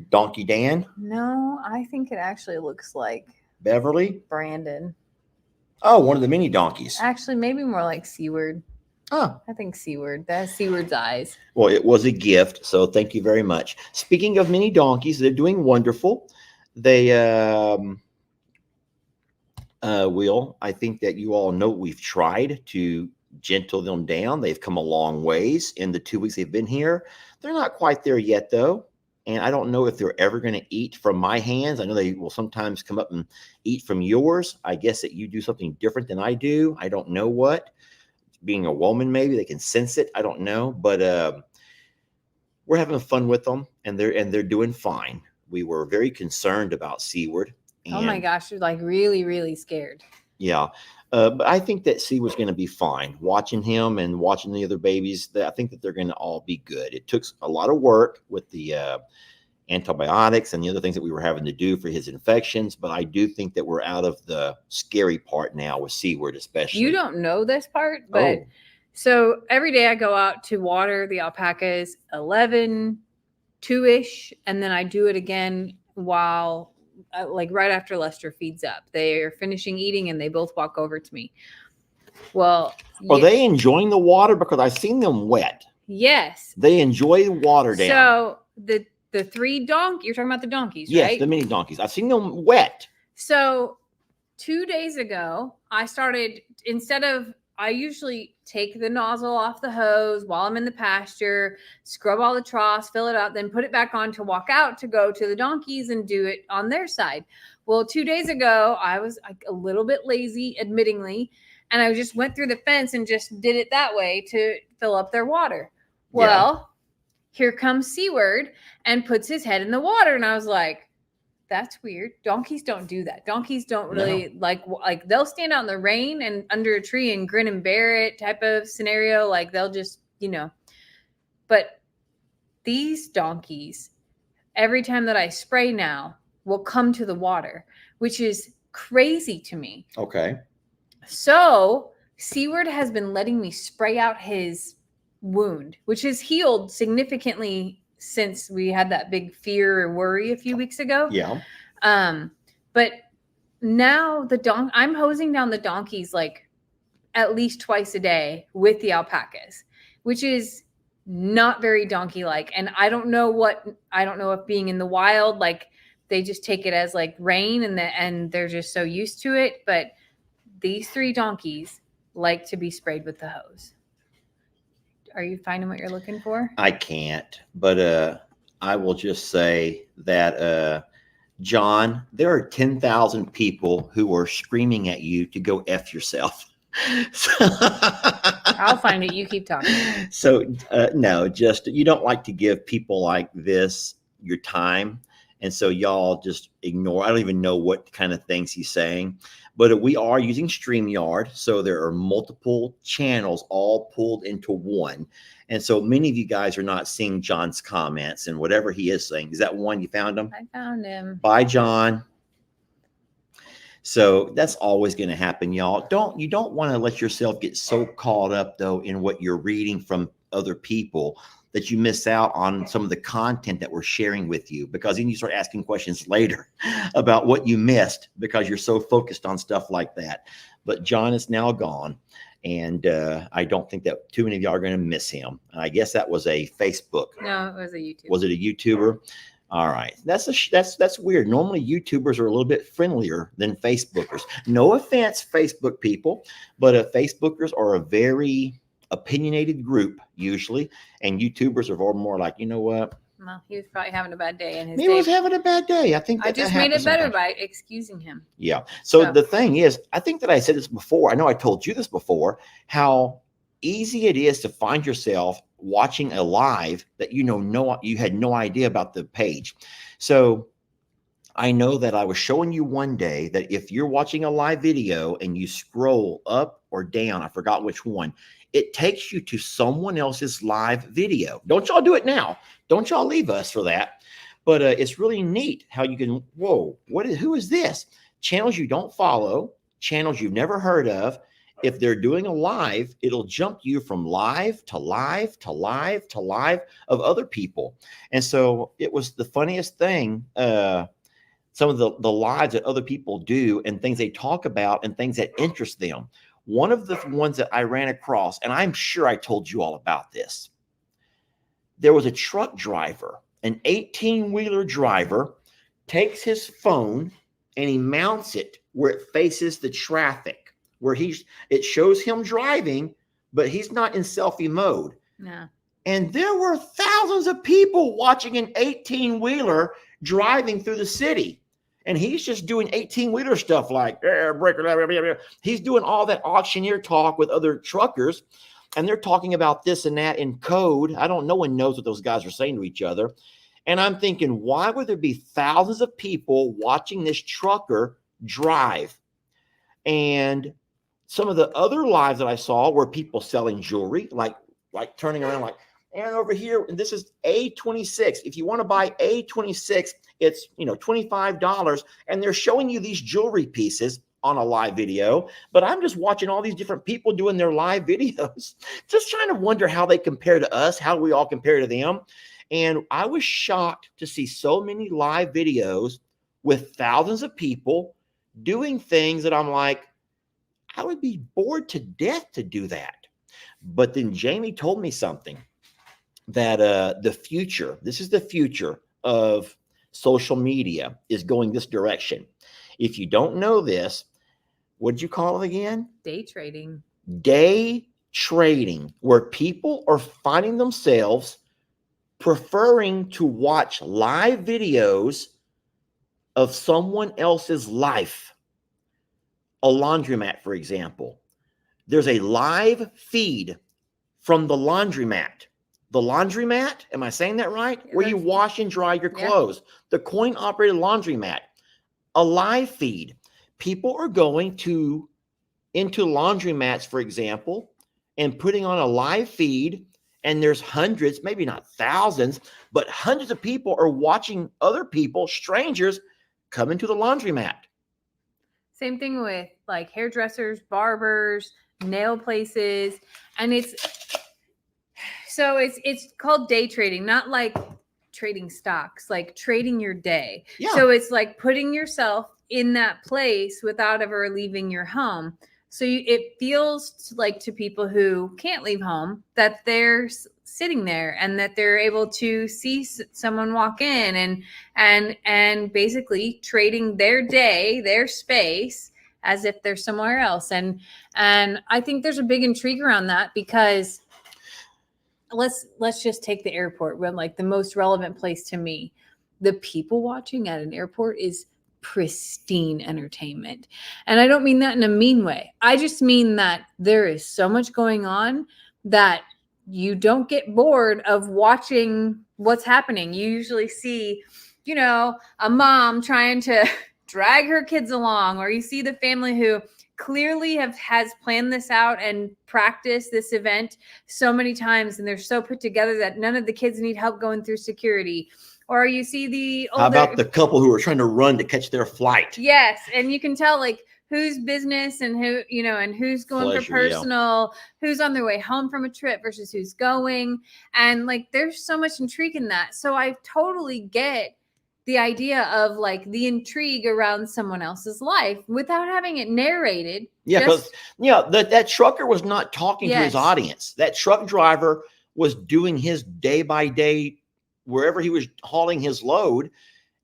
Donkey Dan? No, I think it actually looks like Beverly? Brandon. Oh, one of the mini donkeys. Actually, maybe more like Seaward. Oh. I think Seaward. That's Seaward's eyes. Well, it was a gift, so thank you very much. Speaking of mini donkeys, they're doing wonderful. They will. I think that you all know we've tried to gentle them down. They've come a long ways in the 2 weeks they've been here. They're not quite there yet, though. And I don't know if they're ever going to eat from my hands. I know they will sometimes come up and eat from yours. I guess that you do something different than I do. I don't know what. Being a woman, maybe they can sense it. I don't know. But we're having fun with them, and they're doing fine. We were very concerned about Seaward. Oh my gosh, you're like really, really scared. Yeah. But I think that Seaward's going to be fine. Watching him and watching the other babies, I think that they're going to all be good. It took a lot of work with the antibiotics and the other things that we were having to do for his infections. But I do think that we're out of the scary part now with Seaward, especially. You don't know this part, but so every day I go out to water the alpacas 11, 2-ish, and then I do it again while like right after Lester feeds up. They are finishing eating and they both walk over to me. Well, are they enjoying the water? Because I've seen them wet. Yes. They enjoy the water down. So the 3 donkeys, you're talking about the donkeys, yes, right? The mini donkeys. I've seen them wet. So 2 days ago, I I usually take the nozzle off the hose while I'm in the pasture, scrub all the troughs, fill it up, then put it back on to walk out to go to the donkeys and do it on their side. Well, 2 days ago, I was like a little bit lazy, admittingly, and I just went through the fence and just did it that way to fill up their water. Well, here comes Seaward and puts his head in the water, and I was like, that's weird. Donkeys don't do that. Donkeys don't really like they'll stand out in the rain and under a tree and grin and bear it type of scenario. Like they'll just, but these donkeys, every time that I spray now, will come to the water, which is crazy to me. Okay. So Seaward has been letting me spray out his wound, which has healed significantly since we had that big fear or worry a few weeks ago. Yeah. But now I'm hosing down the donkeys like at least twice a day with the alpacas, which is not very donkey-like. And I don't know if being in the wild, like they just take it as like rain and they're just so used to it. But these 3 donkeys like to be sprayed with the hose. Are you finding what you're looking for? I can't, but I will just say that, John, there are 10,000 people who are screaming at you to go F yourself. I'll find it. You keep talking. So, no, just you don't like to give people like this your time. And so y'all just ignore. I don't even know what kind of things he's saying. But we are using StreamYard. So there are multiple channels all pulled into one. And so many of you guys are not seeing John's comments and whatever he is saying. Is that one? You found him? I found him. Bye, John. So that's always going to happen, y'all. You don't want to let yourself get so caught up, though, in what you're reading from other people that you miss out on some of the content that we're sharing with you, because then you start asking questions later about what you missed because you're so focused on stuff like that. But John is now gone, and I don't think that too many of y'all are going to miss him. I guess that was a Facebook. No, it was a YouTuber. Was it a YouTuber? All right. That's weird. Normally YouTubers are a little bit friendlier than Facebookers. No offense, Facebook people, but Facebookers are a very opinionated group usually, and YouTubers are more like, you know what? Well, he was probably having a bad day in his He was having a bad day. I think I just made it better by excusing him. Yeah. So the thing is, I think that I said this before. I know I told you this before, how easy it is to find yourself watching a live that you had no idea about the page. So I know that I was showing you one day that if you're watching a live video and you scroll up or down, I forgot which one, it takes you to someone else's live video. Don't y'all do it now. Don't y'all leave us for that. But it's really neat how you can, who is this? Channels you don't follow, channels you've never heard of. If they're doing a live, it'll jump you from live to live to live to live of other people. And so it was the funniest thing. Some of the lives that other people do and things they talk about and things that interest them. One of the ones that I ran across, and I'm sure I told you all about this. There was a truck driver, an 18-wheeler driver, takes his phone and he mounts it where it faces the traffic, where it shows him driving, but he's not in selfie mode. No. And there were thousands of people watching an 18-wheeler driving through the city. And he's just doing 18-wheeler stuff like breaker. He's doing all that auctioneer talk with other truckers. And they're talking about this and that in code. No one knows what those guys are saying to each other. And I'm thinking, why would there be thousands of people watching this trucker drive? And some of the other lives that I saw were people selling jewelry, like turning around like, and over here, and this is A26. If you want to buy A26, it's $25, and they're showing you these jewelry pieces on a live video. But I'm just watching all these different people doing their live videos, just trying to wonder how they compare to us, how we all compare to them. And I was shocked to see so many live videos with thousands of people doing things that I'm like, I would be bored to death to do that. But then Jamie told me something that the future of social media is going this direction. If you don't know this, what did you call it again? Day trading. day trading, where people are finding themselves preferring to watch live videos of someone else's life. A laundromat, for example. There's a live feed from the laundromat. The laundromat, am I saying that right? Where you wash and dry your clothes. The coin operated laundromat. A live feed. People are going into laundromats, for example, and putting on a live feed, and there's hundreds, maybe not thousands, but hundreds of people are watching other people, strangers, come into the laundromat. Same thing with like hairdressers, barbers, nail places, and it's called day trading, not like trading stocks, like trading your day. Yeah. So it's like putting yourself in that place without ever leaving your home. So it feels like to people who can't leave home that they're sitting there and that they're able to see someone walk in and basically trading their day, their space, as if they're somewhere else. And I think there's a big intrigue around that, because let's just take the airport, like the most relevant place to me. The people watching at an airport is pristine entertainment. And I don't mean that in a mean way. I just mean that there is so much going on that you don't get bored of watching what's happening. You usually see, a mom trying to drag her kids along, or you see the family who clearly has planned this out and practiced this event so many times, and they're so put together that none of the kids need help going through security. Or you see the older, how about the couple who are trying to run to catch their flight? Yes, and you can tell like who's business and who, and who's going pleasure, for personal, who's on their way home from a trip versus who's going. And like there's so much intrigue in that. So I totally get the idea of like the intrigue around someone else's life without having it narrated. Yeah, because that trucker was not talking to his audience. That truck driver was doing his day by day wherever he was hauling his load,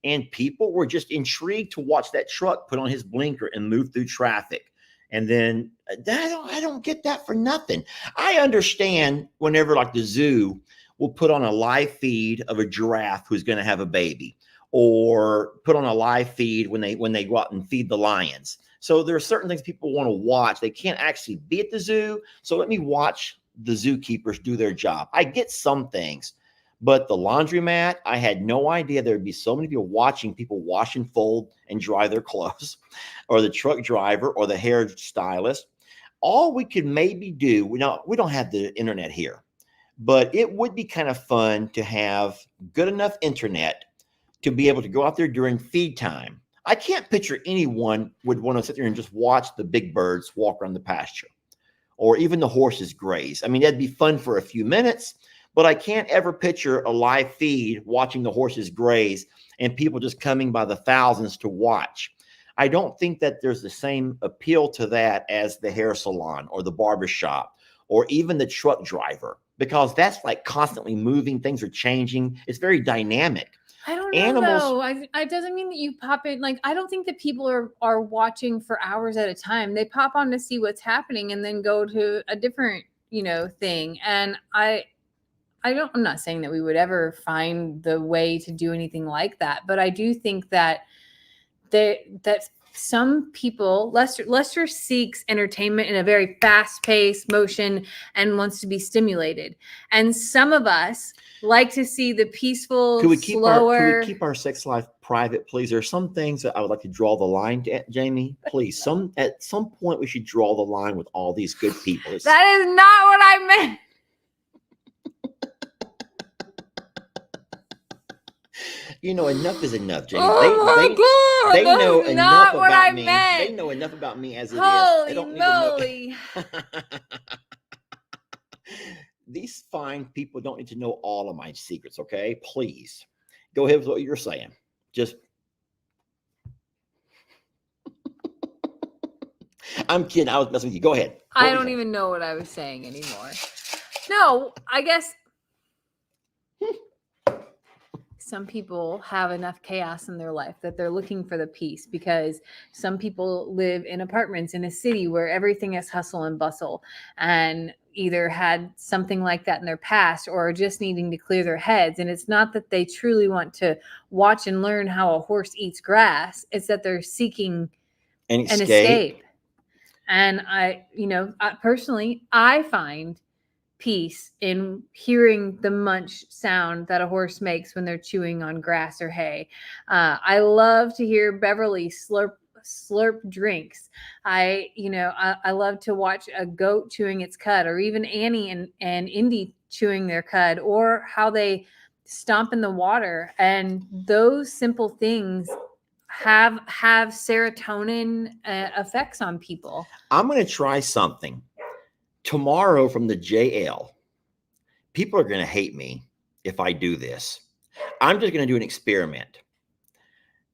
and people were just intrigued to watch that truck put on his blinker and move through traffic. And then I don't get that for nothing. I understand whenever like the zoo will put on a live feed of a giraffe who's going to have a baby, or put on a live feed when they go out and feed the lions. So there are certain things people want to watch. They can't actually be at the zoo. So let me watch the zookeepers do their job. I get some things, but the laundromat, I had no idea there would be so many people watching people wash and fold and dry their clothes, or the truck driver or the hairstylist. All we could maybe do, we don't have the internet here, but it would be kind of fun to have good enough internet to be able to go out there during feed time. I can't picture anyone would want to sit there and just watch the big birds walk around the pasture, or even the horses graze. I mean, that'd be fun for a few minutes, but I can't ever picture a live feed watching the horses graze and people just coming by the thousands to watch. I don't think that there's the same appeal to that as the hair salon or the barbershop or even the truck driver, because that's like constantly moving. Things are changing. It's very dynamic. I don't know, though. It doesn't mean that you pop in. Like, I don't think that people are watching for hours at a time. They pop on to see what's happening and then go to a different, thing. And I'm not saying that we would ever find the way to do anything like that, but I do think that some people, Lester seeks entertainment in a very fast-paced motion and wants to be stimulated. And some of us like to see the peaceful, could we slower. Keep our sex life private, please? There are some things that I would like to draw the line to, Jamie. Please, at some point we should draw the line with all these good people. That is not what I meant. Enough is enough, Jamie. They know enough about me. Meant. They know enough about me as it Holy is. Holy moly. These fine people don't need to know all of my secrets, okay? Please. Go ahead with what you're saying. Just I'm kidding. I was messing with you. Go ahead. I don't even know what I was saying anymore. No, I guess some people have enough chaos in their life that they're looking for the peace, because some people live in apartments in a city where everything is hustle and bustle, and either had something like that in their past or are just needing to clear their heads. And it's not that they truly want to watch and learn how a horse eats grass. It's that they're seeking An an escape. escape. And personally, I find peace in hearing the munch sound that a horse makes when they're chewing on grass or hay. I love to hear Beverly slurp drinks. I love to watch a goat chewing its cud, or even Annie and Indy chewing their cud, or how they stomp in the water. And those simple things have serotonin effects on people. I'm going to try something tomorrow from the JL. People are going to hate me if I do this. I'm just going to do an experiment.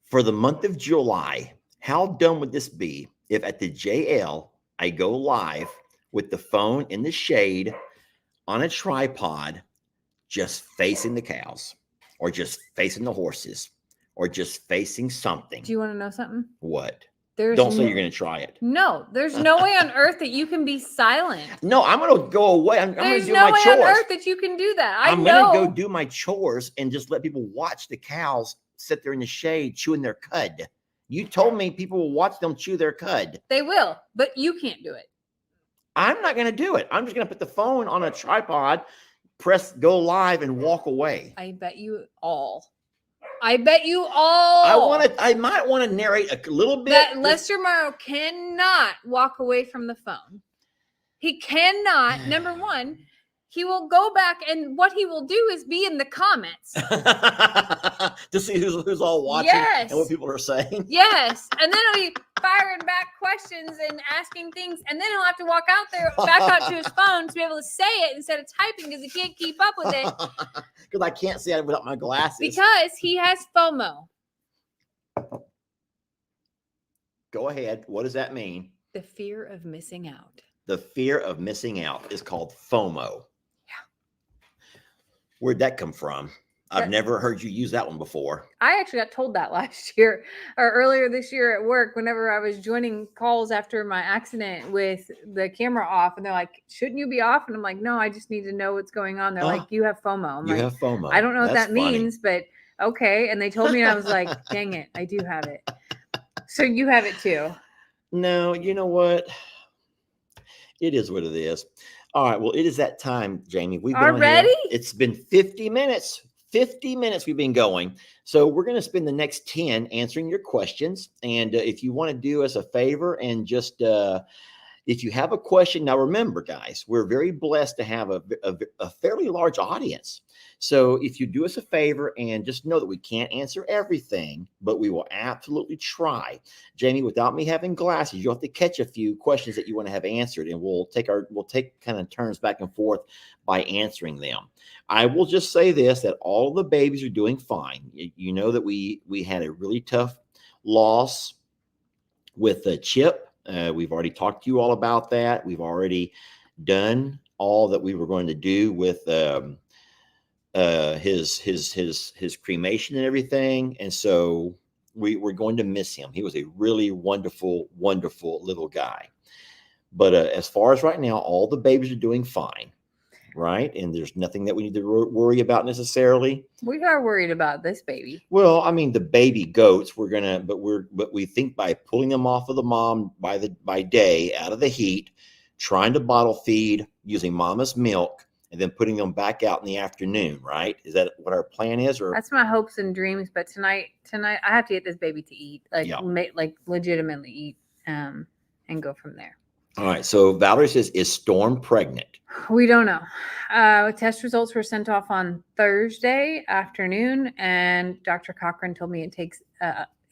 For the month of July, how dumb would this be if at the JL I go live with the phone in the shade on a tripod, just facing the cows, or just facing the horses, or just facing something? Do you want to know something? What? Don't say you're going to try it. No, there's no way on earth that you can be silent. No, I'm going to go away. I'm going to do my chores. There's no way on earth that you can do that. I'm going to go do my chores and just let people watch the cows sit there in the shade chewing their cud. You told me people will watch them chew their cud. They will, but you can't do it. I'm not going to do it. I'm just going to put the phone on a tripod, press go live, and walk away. I bet you all. I might want to narrate a little bit. That Lester Morrow cannot walk away from the phone. He cannot. Number one, he will go back, and what he will do is be in the comments to see who's all watching and what people are saying. Yes, and then he'll be firing back questions and asking things, and then he'll have to walk back out to his phone to be able to say it instead of typing, because he can't keep up with it. Because I can't see it without my glasses. Because he has FOMO. Go ahead. What does that mean? The fear of missing out. The fear of missing out is called FOMO. Where'd that come from? I've never heard you use that one before. I actually got told that last year or earlier this year at work, whenever I was joining calls after my accident with the camera off, and they're like, shouldn't you be off? And I'm like, no, I just need to know what's going on. They're like, you have FOMO. I'm have FOMO. I don't know what that means, but okay. And they told me, and I was like, dang it, I do have it. So you have it too. No, you know what? It is what it is. All right. Well, it is that time, Jamie. We've been already. It's been 50 minutes. 50 minutes we've been going. So we're going to spend the next 10 answering your questions. And if you want to do us a favor and just if you have a question, now remember, guys, we're very blessed to have a fairly large audience. So if you do us a favor and just know that we can't answer everything, but we will absolutely try. Jamie, without me having glasses, you'll have to catch a few questions that you want to have answered, and we'll take kind of turns back and forth by answering them. I will just say this, that all the babies are doing fine. You know that we had a really tough loss with Chip. We've already talked to you all about that. We've already done all that we were going to do with his cremation and everything. And so we're going to miss him. He was a really wonderful, wonderful little guy. But as far as right now, all the babies are doing fine. Right. And there's nothing that we need to worry about necessarily. We are worried about this baby. Well, I mean, the baby goats, but we think by pulling them off of the mom by day out of the heat, trying to bottle feed using mama's milk, and then putting them back out in the afternoon. Right. Is that what our plan is? Or that's my hopes and dreams. But tonight I have to get this baby to eat, like legitimately eat, and go from there. All right. So Valerie says, is Storm pregnant? We don't know. Test results were sent off on Thursday afternoon, and Dr. Cochran told me it takes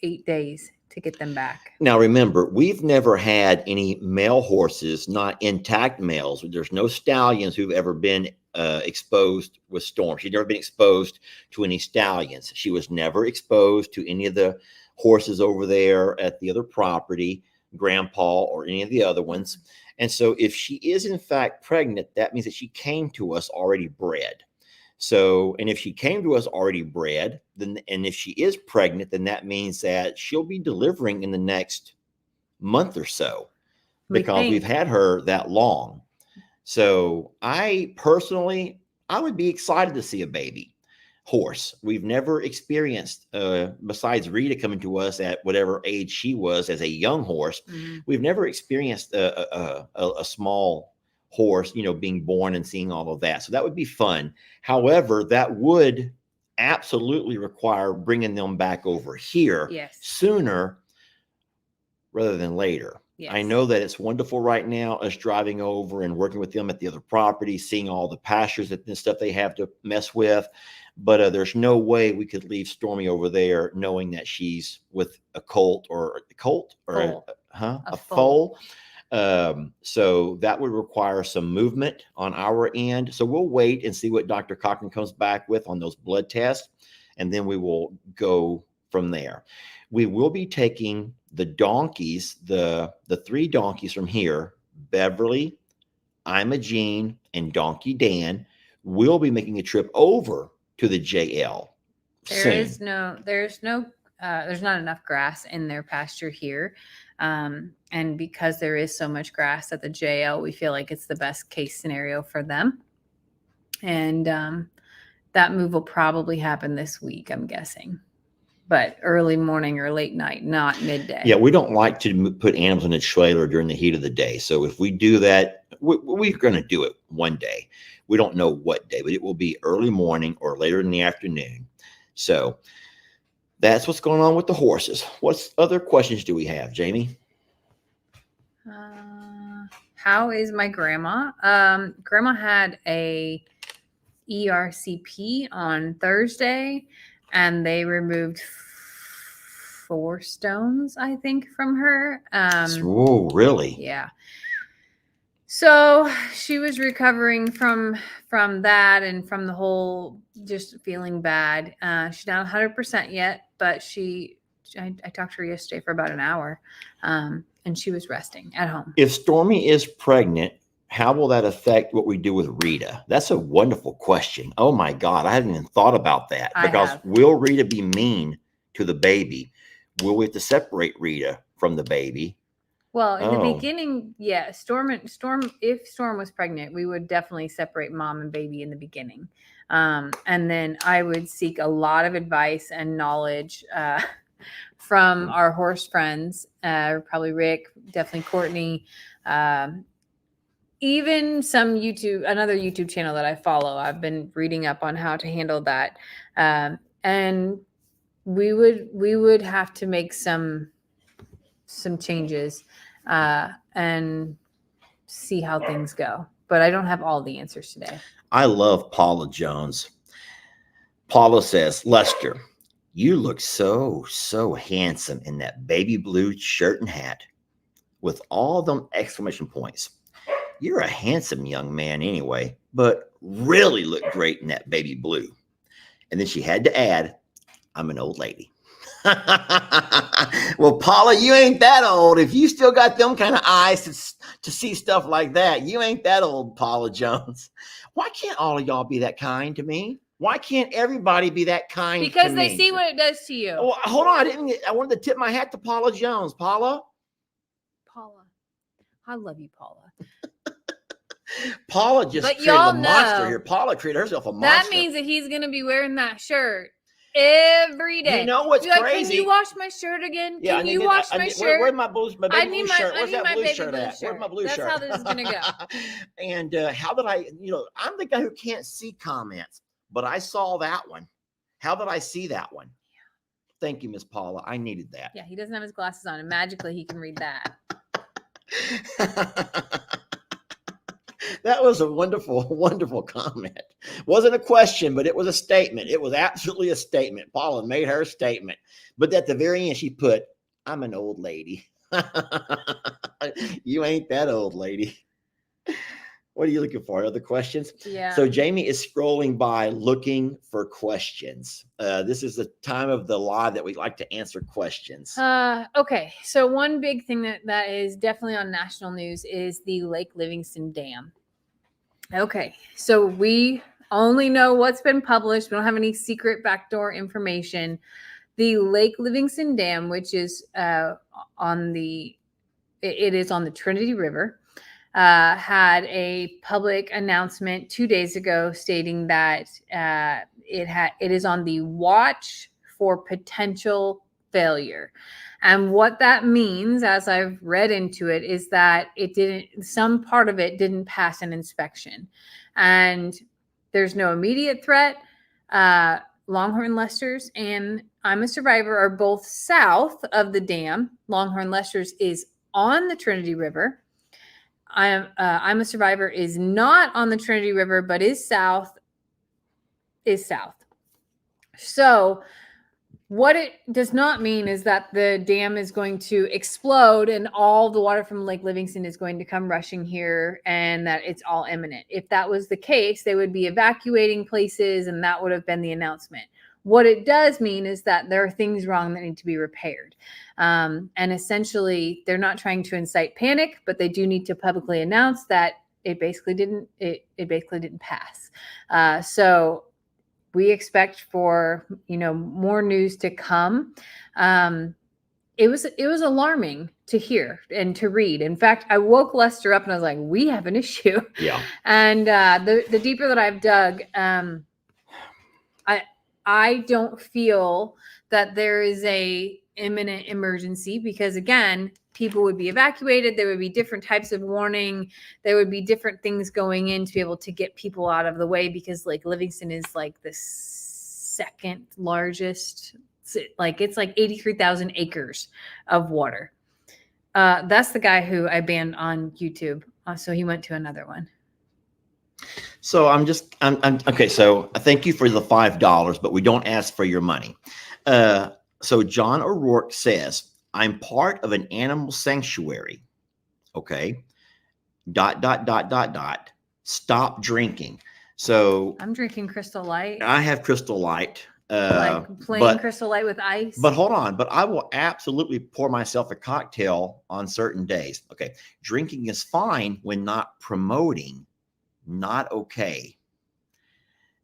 8 days to get them back. Now, remember, we've never had any male horses, not intact males. There's no stallions who've ever been exposed with Storm. She's never been exposed to any stallions. She was never exposed to any of the horses over there at the other property, Grandpa or any of the other ones. And so if she is in fact pregnant, that means that she came to us already bred. So, and if she came to us already bred, then, and if she is pregnant, then that means that she'll be delivering in the next month or so because we've had her that long. So I personally, I would be excited to see a baby horse. We've never experienced, besides Rita coming to us at whatever age she was as a young horse, we've never experienced a small horse, being born and seeing all of that. So that would be fun. However, that would absolutely require bringing them back over here sooner rather than later. Yes. I know that it's wonderful right now, us driving over and working with them at the other property, seeing all the pastures and stuff they have to mess with. But there's no way we could leave Stormy over there knowing that she's with a colt or a foal. So that would require some movement on our end. So we'll wait and see what Dr. Cochran comes back with on those blood tests, and then we will go from there. We will be taking the donkeys, the 3 donkeys from here, Beverly, Imogene, and Donkey Dan, will be making a trip over to the JL. There's not enough grass in their pasture here. And because there is so much grass at the JL, we feel like it's the best case scenario for them. And that move will probably happen this week, I'm guessing. But early morning or late night, not midday. Yeah, we don't like to put animals in a trailer during the heat of the day. So if we do that, we're going to do it one day. We don't know what day, but it will be early morning or later in the afternoon. So that's what's going on with the horses. What other questions do we have, Jamie? How is my grandma? Grandma had a ERCP on Thursday, and they removed 4 stones, I think, from her. Oh, really? Yeah. So she was recovering from that and from the whole just feeling bad. She's not 100% yet, but I talked to her yesterday for about an hour, and she was resting at home. If Stormy is pregnant, how will that affect what we do with Rita? That's a wonderful question. Oh my God, I haven't even thought about that. Because will Rita be mean to the baby? Will we have to separate Rita from the baby? Well, in the beginning, yeah, Storm, if Storm was pregnant, we would definitely separate mom and baby in the beginning. And then I would seek a lot of advice and knowledge from our horse friends, probably Rick, definitely Courtney, even another YouTube channel that I follow. I've been reading up on how to handle that. And we would have to make some changes and see how things go. But I don't have all the answers today. I love Paula Jones. Paula says, Lester, you look so handsome in that baby blue shirt and hat with all them exclamation points. You're a handsome young man anyway, but really look great in that baby blue. And then she had to add, I'm an old lady. Well, Paula, you ain't that old. If you still got them kind of eyes to see stuff like that, you ain't that old, Paula Jones. Why can't all of y'all be that kind to me? Why can't everybody be that kind to me? Because they see what it does to you. Oh, hold on. I wanted to tip my hat to Paula Jones. Paula, I love you, Paula. Paula just created a monster here. Paula created herself a monster. That means that he's going to be wearing that shirt every day. You know what's crazy? Can you wash my shirt again? Yeah, can you wash my shirt? Where's my blue shirt? Where's that blue shirt at? Where's my blue shirt? That's how this is going to go. And how did I'm the guy who can't see comments, but I saw that one. How did I see that one? Thank you, Miss Paula. I needed that. Yeah, he doesn't have his glasses on, and magically he can read that. That was a wonderful, wonderful comment. Wasn't a question, but it was a statement. It was absolutely a statement. Paula made her statement. But at the very end, she put, I'm an old lady. You ain't that old lady. What are you looking for? Other questions? Yeah. So Jamie is scrolling by looking for questions. This is the time of the live that we like to answer questions. Okay. So one big thing that is definitely on national news is the Lake Livingston Dam. Okay. So we only know what's been published. We don't have any secret backdoor information. The Lake Livingston Dam, which is on the Trinity River, had a public announcement 2 days ago stating that it is on the watch for potential failure. And what that means, as I've read into it, is that some part of it didn't pass an inspection. And there's no immediate threat. Longhorn Lester's and I'm a Survivor are both south of the dam. Longhorn Lester's is on the Trinity River. I'm a Survivor is not on the Trinity River, but is south. So what it does not mean is that the dam is going to explode and all the water from Lake Livingston is going to come rushing here and that it's all imminent. If that was the case, they would be evacuating places and that would have been the announcement. What it does mean is that there are things wrong that need to be repaired. And essentially, they're not trying to incite panic, but they do need to publicly announce that it basically didn't pass. So we expect for more news to come. It was alarming to hear and to read. In fact, I woke Lester up and I was like, "We have an issue." Yeah. And the deeper that I've dug, I don't feel that there is a imminent emergency because, again, people would be evacuated. There would be different types of warning. There would be different things going in to be able to get people out of the way because Lake Livingston is like the second largest. It's like 83,000 acres of water. That's the guy who I banned on YouTube. So he went to another one. So I'm okay. So thank you for the $5, but we don't ask for your money. So John O'Rourke says, I'm part of an animal sanctuary. Okay. ... Stop drinking. So I'm drinking Crystal Light. I have Crystal Light. Like plain Crystal Light with ice. But hold on. But I will absolutely pour myself a cocktail on certain days. Okay. Drinking is fine when not promoting. Not okay.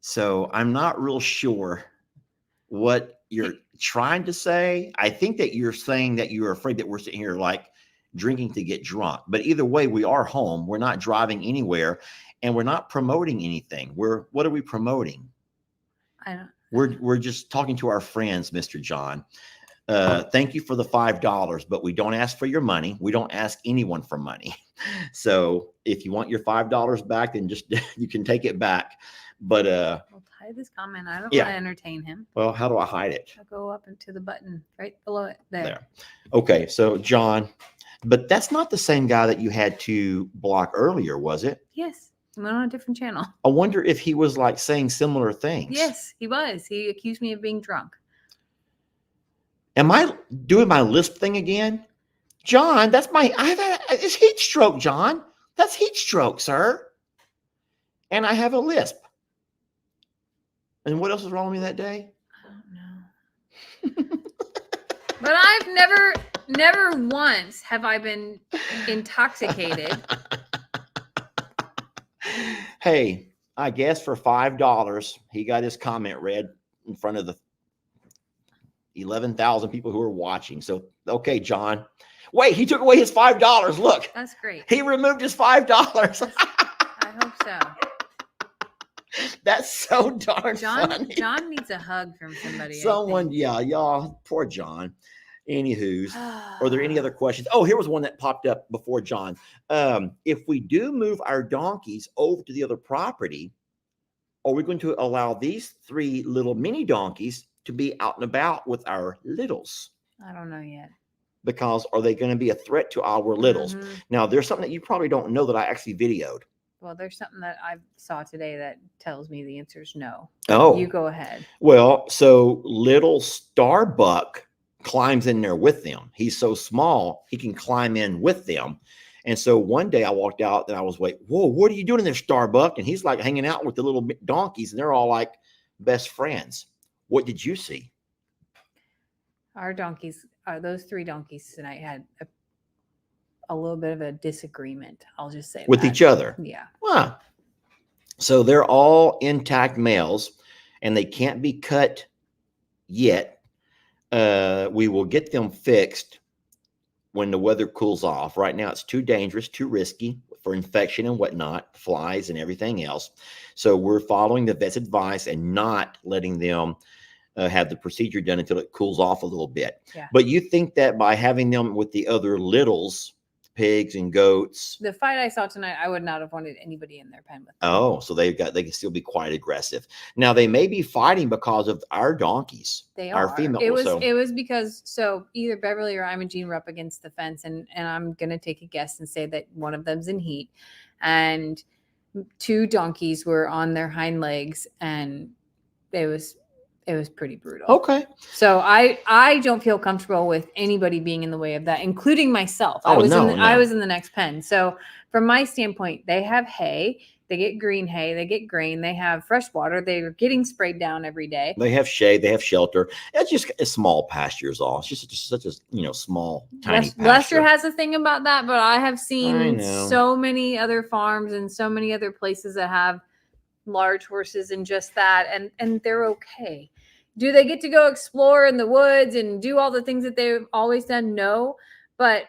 So I'm not real sure what you're trying to say. I think that you're saying that you're afraid that we're sitting here like drinking to get drunk. But either way, we are home. We're not driving anywhere and we're not promoting anything. What are we promoting? We're just talking to our friends, Mr. John. Thank you for the $5, but we don't ask for your money. We don't ask anyone for money. So if you want your $5 back, then just you can take it back. But I'll hide this comment. I don't want to entertain him. Well, how do I hide it? I'll go up into the button right below it. There. Okay, so John, but that's not the same guy that you had to block earlier, was it? Yes. He went on a different channel. I wonder if he was like saying similar things. Yes, he was. He accused me of being drunk. Am I doing my lisp thing again? John, it's heat stroke, John. That's heat stroke, sir. And I have a lisp. And what else was wrong with me that day? I don't know. But I've never once have I been intoxicated. Hey, I guess for $5, he got his comment read in front of the 11,000 people who are watching. So, okay, John. Wait, he took away his $5. Look. That's great. He removed his $5. I hope so. That's so darn funny. John needs a hug from somebody. Someone, y'all, poor John. Anywho's, are there any other questions? Oh, here was one that popped up before John. If we do move our donkeys over to the other property, are we going to allow these 3 little mini donkeys to be out and about with our littles? I don't know yet. Because are they going to be a threat to our littles? Mm-hmm. Now, there's something that you probably don't know that I actually videoed. Well, there's something that I saw today that tells me the answer is no. Oh. You go ahead. Well, so little Starbuck climbs in there with them. He's so small, he can climb in with them. And so one day I walked out and I was like, whoa, what are you doing in there, Starbuck? And he's like hanging out with the little donkeys and they're all like best friends. What did you see? Our donkeys, those 3 donkeys tonight had a little bit of a disagreement. I'll just say with each other. Yeah. Wow. So they're all intact males, and they can't be cut yet. We will get them fixed when the weather cools off. Right now, it's too dangerous, too risky for infection and whatnot, flies and everything else. So we're following the vet's advice and not letting them have the procedure done until it cools off a little bit. Yeah. But you think that by having them with the other littles, pigs and goats. The fight I saw tonight, I would not have wanted anybody in their pen with them. Oh, so they can still be quite aggressive. Now they may be fighting because of our donkeys. They our are. female. It was because either Beverly or Imogene were up against the fence, and I'm gonna take a guess and say that one of them's in heat, and 2 donkeys were on their hind legs, and it was pretty brutal. Okay. So I don't feel comfortable with anybody being in the way of that, including myself. I was in the next pen. So from my standpoint, they have hay, they get green hay, they get grain, they have fresh water, they're getting sprayed down every day. They have shade, they have shelter. It's just a small pasture is all. It's just such a small, tiny pasture. Lester has a thing about that, but I have seen so many other farms and so many other places that have large horses and just that, and they're okay. Do they get to go explore in the woods and do all the things that they've always done? No, but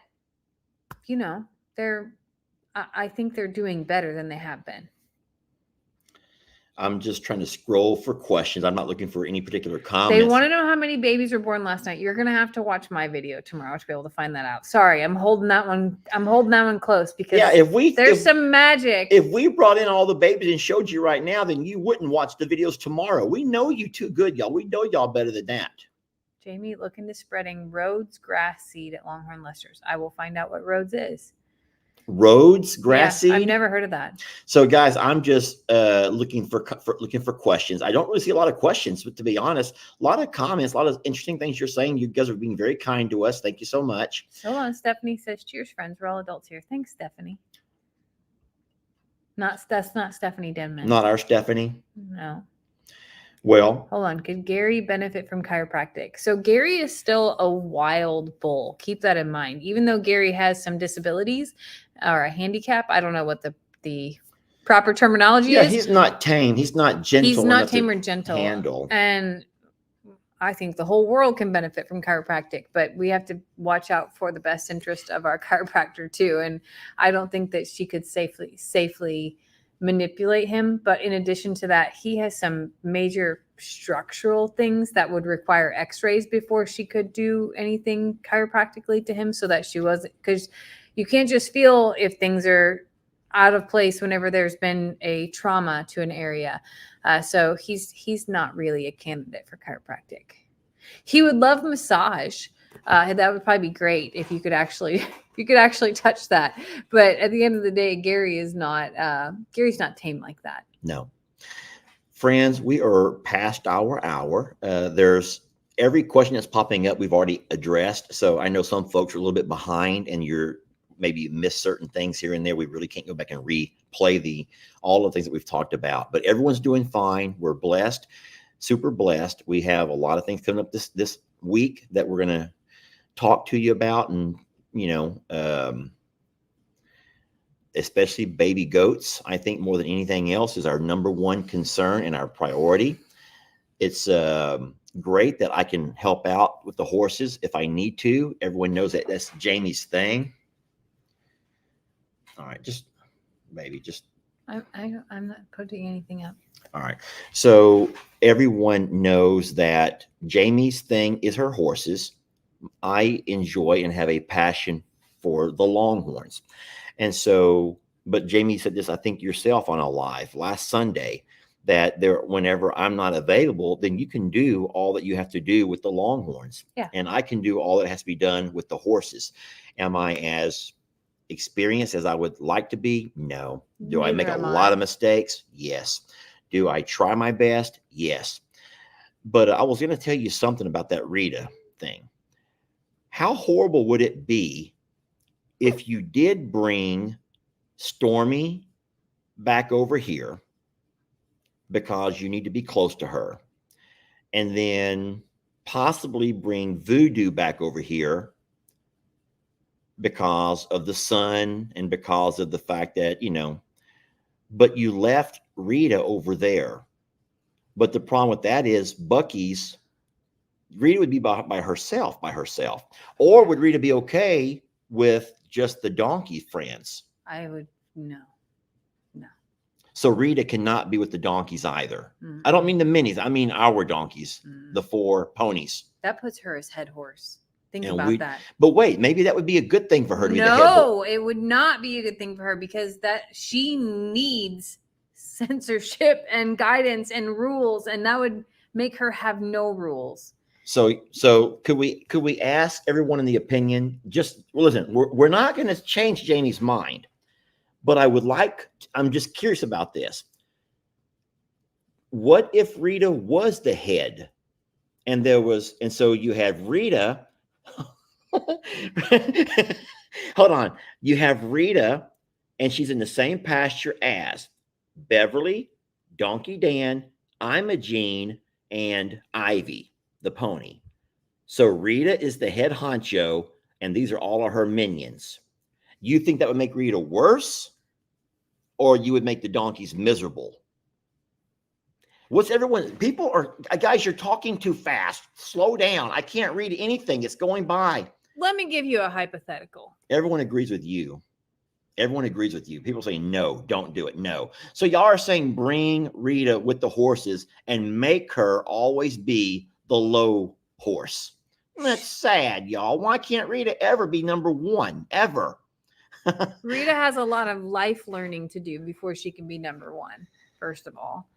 I think they're doing better than they have been. I'm just trying to scroll for questions. I'm not looking for any particular comments. They want to know how many babies were born last night. You're going to have to watch my video tomorrow to be able to find that out. Sorry, I'm holding that one close because there's some magic. If we brought in all the babies and showed you right now, then you wouldn't watch the videos tomorrow. We know you too good, y'all. We know y'all better than that. Jamie, look into spreading Rhodes grass seed at Longhorn Lester's. I will find out what Rhodes is. Rhodes grass seed? I've never heard of that. So guys, I'm just looking for questions. I don't really see a lot of questions, but to be honest, a lot of comments, a lot of interesting things you're saying. You guys are being very kind to us. Thank you so much. Hold on. Stephanie says, cheers, friends. We're all adults here. Thanks, Stephanie. That's not Stephanie Denman. Not our Stephanie? No. Well, hold on. Could Gary benefit from chiropractic? So Gary is still a wild bull. Keep that in mind. Even though Gary has some disabilities or a handicap, I don't know what the proper terminology is. Yeah, he's not tame. He's not gentle. He's not tame or gentle. Handle. And I think the whole world can benefit from chiropractic, but we have to watch out for the best interest of our chiropractor too. And I don't think that she could safely manipulate him. But in addition to that, he has some major structural things that would require x-rays before she could do anything chiropractically to him, so that she wasn't, because you can't just feel if things are out of place whenever there's been a trauma to an area. So he's not really a candidate for chiropractic. He would love massage. That would probably be great if you could actually touch that. But at the end of the day, Gary's not tame like that. No. Friends, we are past our hour. There's every question that's popping up we've already addressed. So I know some folks are a little bit behind and you're maybe missed certain things here and there. We really can't go back and replay all the things that we've talked about. But everyone's doing fine. We're blessed, super blessed. We have a lot of things coming up this week that we're going to talk to you about, and especially baby goats. I think more than anything else is our number one concern and our priority. It's great that I can help out with the horses if I need to. Everyone knows that that's Jamie's thing. All right, I'm not putting anything up. All right. So everyone knows that Jamie's thing is her horses. I enjoy and have a passion for the Longhorns. And so, but Jamie said this, I think yourself, on a live last Sunday, that whenever I'm not available, then you can do all that you have to do with the Longhorns. Yeah. And I can do all that has to be done with the horses. Am I as experienced as I would like to be? No. Do I make a lot of mistakes? Yes. Do I try my best? Yes. But I was going to tell you something about that Rita thing. How horrible would it be if you did bring Stormy back over here because you need to be close to her, and then possibly bring Voodoo back over here because of the sun and because of the fact that, but you left Rita over there. But the problem with that is Bucky's Rita would be by herself, or would Rita be okay with just the donkey friends? I would no. So Rita cannot be with the donkeys either. Mm-mm. I don't mean the minis. I mean our donkeys, the 4 ponies. That puts her as head horse. Think And about that. But wait, maybe that would be a good thing for her to be the head horse. No, it would not be a good thing for her because that she needs censorship and guidance and rules, and that would make her have no rules. So could we ask everyone in the opinion? Just listen, we're not going to change Jamie's mind, but I'm just curious about this. What if Rita was the head, and so you have Rita. Hold on, you have Rita, and she's in the same pasture as Beverly, Donkey Dan, Imogene, and Ivy, the pony. So Rita is the head honcho, and these are all of her minions. You think that would make Rita worse, or you would make the donkeys miserable? People are, guys, you're talking too fast. Slow down. I can't read anything. It's going by. Let me give you a hypothetical. Everyone agrees with you. People say, no, don't do it. No. So y'all are saying bring Rita with the horses and make her always be the low horse. That's sad, y'all. Why can't Rita ever be number 1? Ever? Rita has a lot of life learning to do before she can be number 1, first of all.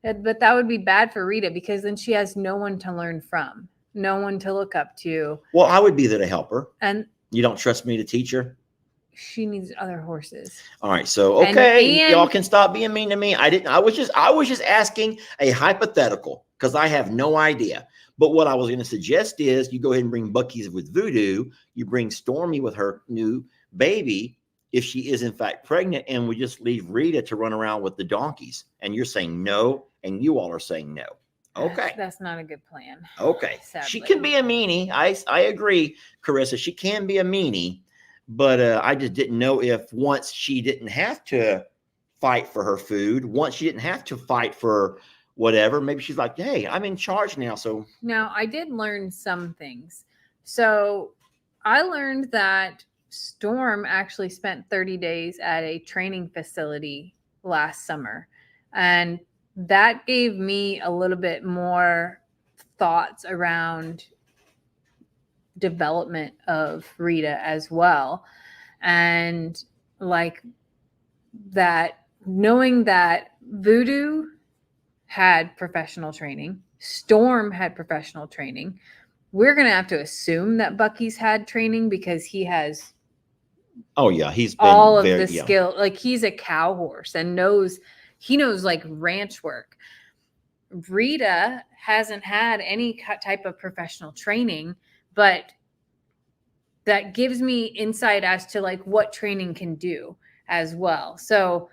But that would be bad for Rita because then she has no one to learn from, no one to look up to. Well, I would be there to help her. And you don't trust me to teach her? She needs other horses. All right. So, okay. Y'all can stop being mean to me. I was just asking a hypothetical because I have no idea. But what I was going to suggest is you go ahead and bring Bucky's with Voodoo. You bring Stormy with her new baby, if she is in fact pregnant, and we just leave Rita to run around with the donkeys. And you're saying no, and you all are saying no. Okay. That's not a good plan. Okay. Sadly. She can be a meanie. I agree, Carissa. She can be a meanie, but I just didn't know if once she didn't have to fight for her food, once she didn't have to fight for whatever, maybe she's like, hey, I'm in charge now. So now I did learn some things. So I learned that Storm actually spent 30 days at a training facility last summer. And that gave me a little bit more thoughts around development of Rita as well. And like that, knowing that Voodoo had professional training, Storm had professional training. We're going to have to assume that Bucky's had training because he has he's been all of the skill. Like he's a cow horse and knows like ranch work. Rita hasn't had any type of professional training, but that gives me insight as to like what training can do as well. So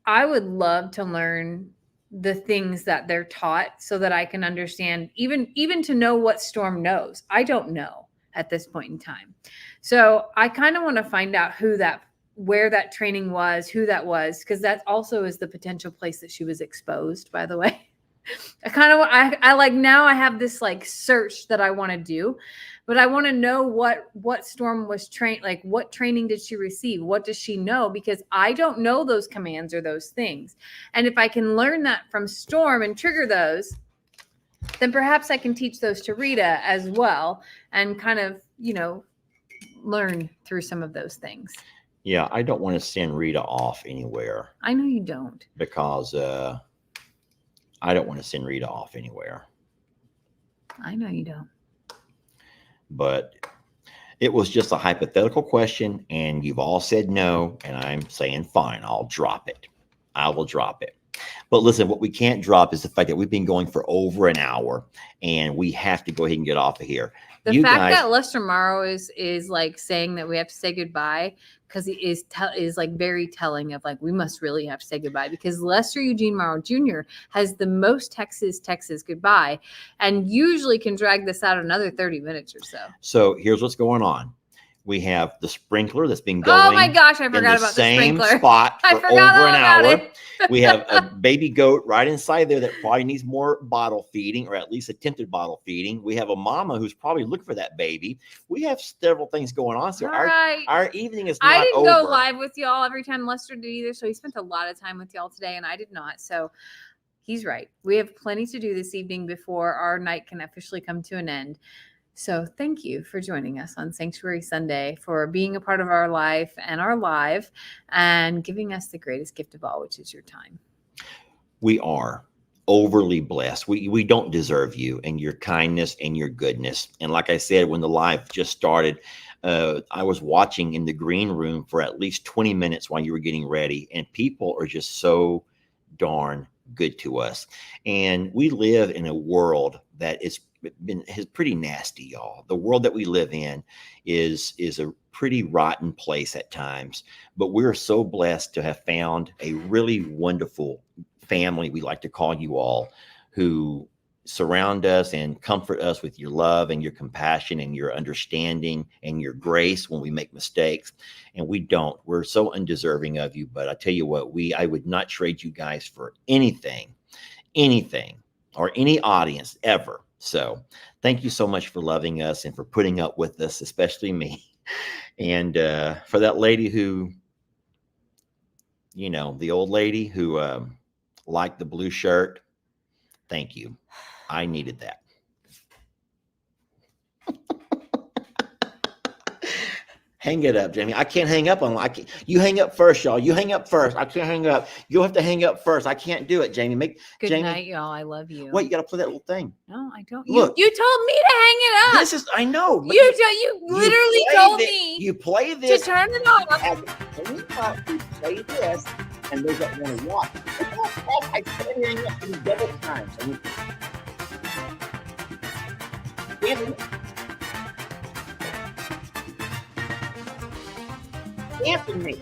I would love to learn the things that they're taught so that I can understand, even to know what Storm knows. I don't know at this point in time. So I kind of want to find out where that training was, who that was, because that also is the potential place that she was exposed, by the way. I like now I have this like search that I want to do, but I want to know what Storm was trained, like what training did she receive? What does she know? Because I don't know those commands or those things. And if I can learn that from Storm and trigger those, then perhaps I can teach those to Rita as well and kind of, learn through some of those things. Yeah, I don't want to send Rita off anywhere. I know you don't. Because I don't want to send Rita off anywhere. I know you don't. But it was just a hypothetical question, and you've all said no, and I'm saying fine, I'll drop it. I will drop it. But listen, what we can't drop is the fact that we've been going for over an hour, and we have to go ahead and get off of here. The fact that Lester Morrow is like saying that we have to say goodbye because he is like very telling of like we must really have to say goodbye because Lester Eugene Morrow Jr. has the most Texas goodbye and usually can drag this out another 30 minutes or so. So here's what's going on. We have the sprinkler that's been Oh my going gosh, I in forgot the about the same sprinkler. spot I for forgot over all an about hour. it. We have a baby goat right inside there that probably needs more bottle feeding, or at least attempted bottle feeding. We have a mama who's probably looking for that baby. We have several things going on. So All right. our evening is I not didn't over. go live with y'all every time Lester did either, so he spent a lot of time with y'all today, and I did not. So he's right. We have plenty to do this evening before our night can officially come to an end. So thank you for joining us on Sanctuary Sunday, for being a part of our life and our live, and giving us the greatest gift of all, which is your time. We are overly blessed. We don't deserve you and your kindness and your goodness. And like I said, when the live just started, I was watching in the green room for at least 20 minutes while you were getting ready, and people are just so darn good to us. And we live in a world that is pretty nasty, y'all. The world that we live in is a pretty rotten place at times, but we're so blessed to have found a really wonderful family, we like to call you all, who surround us and comfort us with your love and your compassion and your understanding and your grace when we make mistakes. And we're so undeserving of you, but I tell you what, I would not trade you guys for anything, or any audience ever. So thank you so much for loving us and for putting up with us, especially me. And for that lady who, the old lady who liked the blue shirt, thank you. I needed that. Hang it up, Jamie. I can't hang up on. You hang up first, y'all. You hang up first. I can't hang up. You'll have to hang up first. I can't do it, Jamie. Good night, y'all. I love you. Wait, you got to play that little thing. No, I don't. Look, you told me to hang it up. I know. You literally told me. You play this to turn it off. You play this, and those that want to watch. I put it in double times. Anthony. Anthony.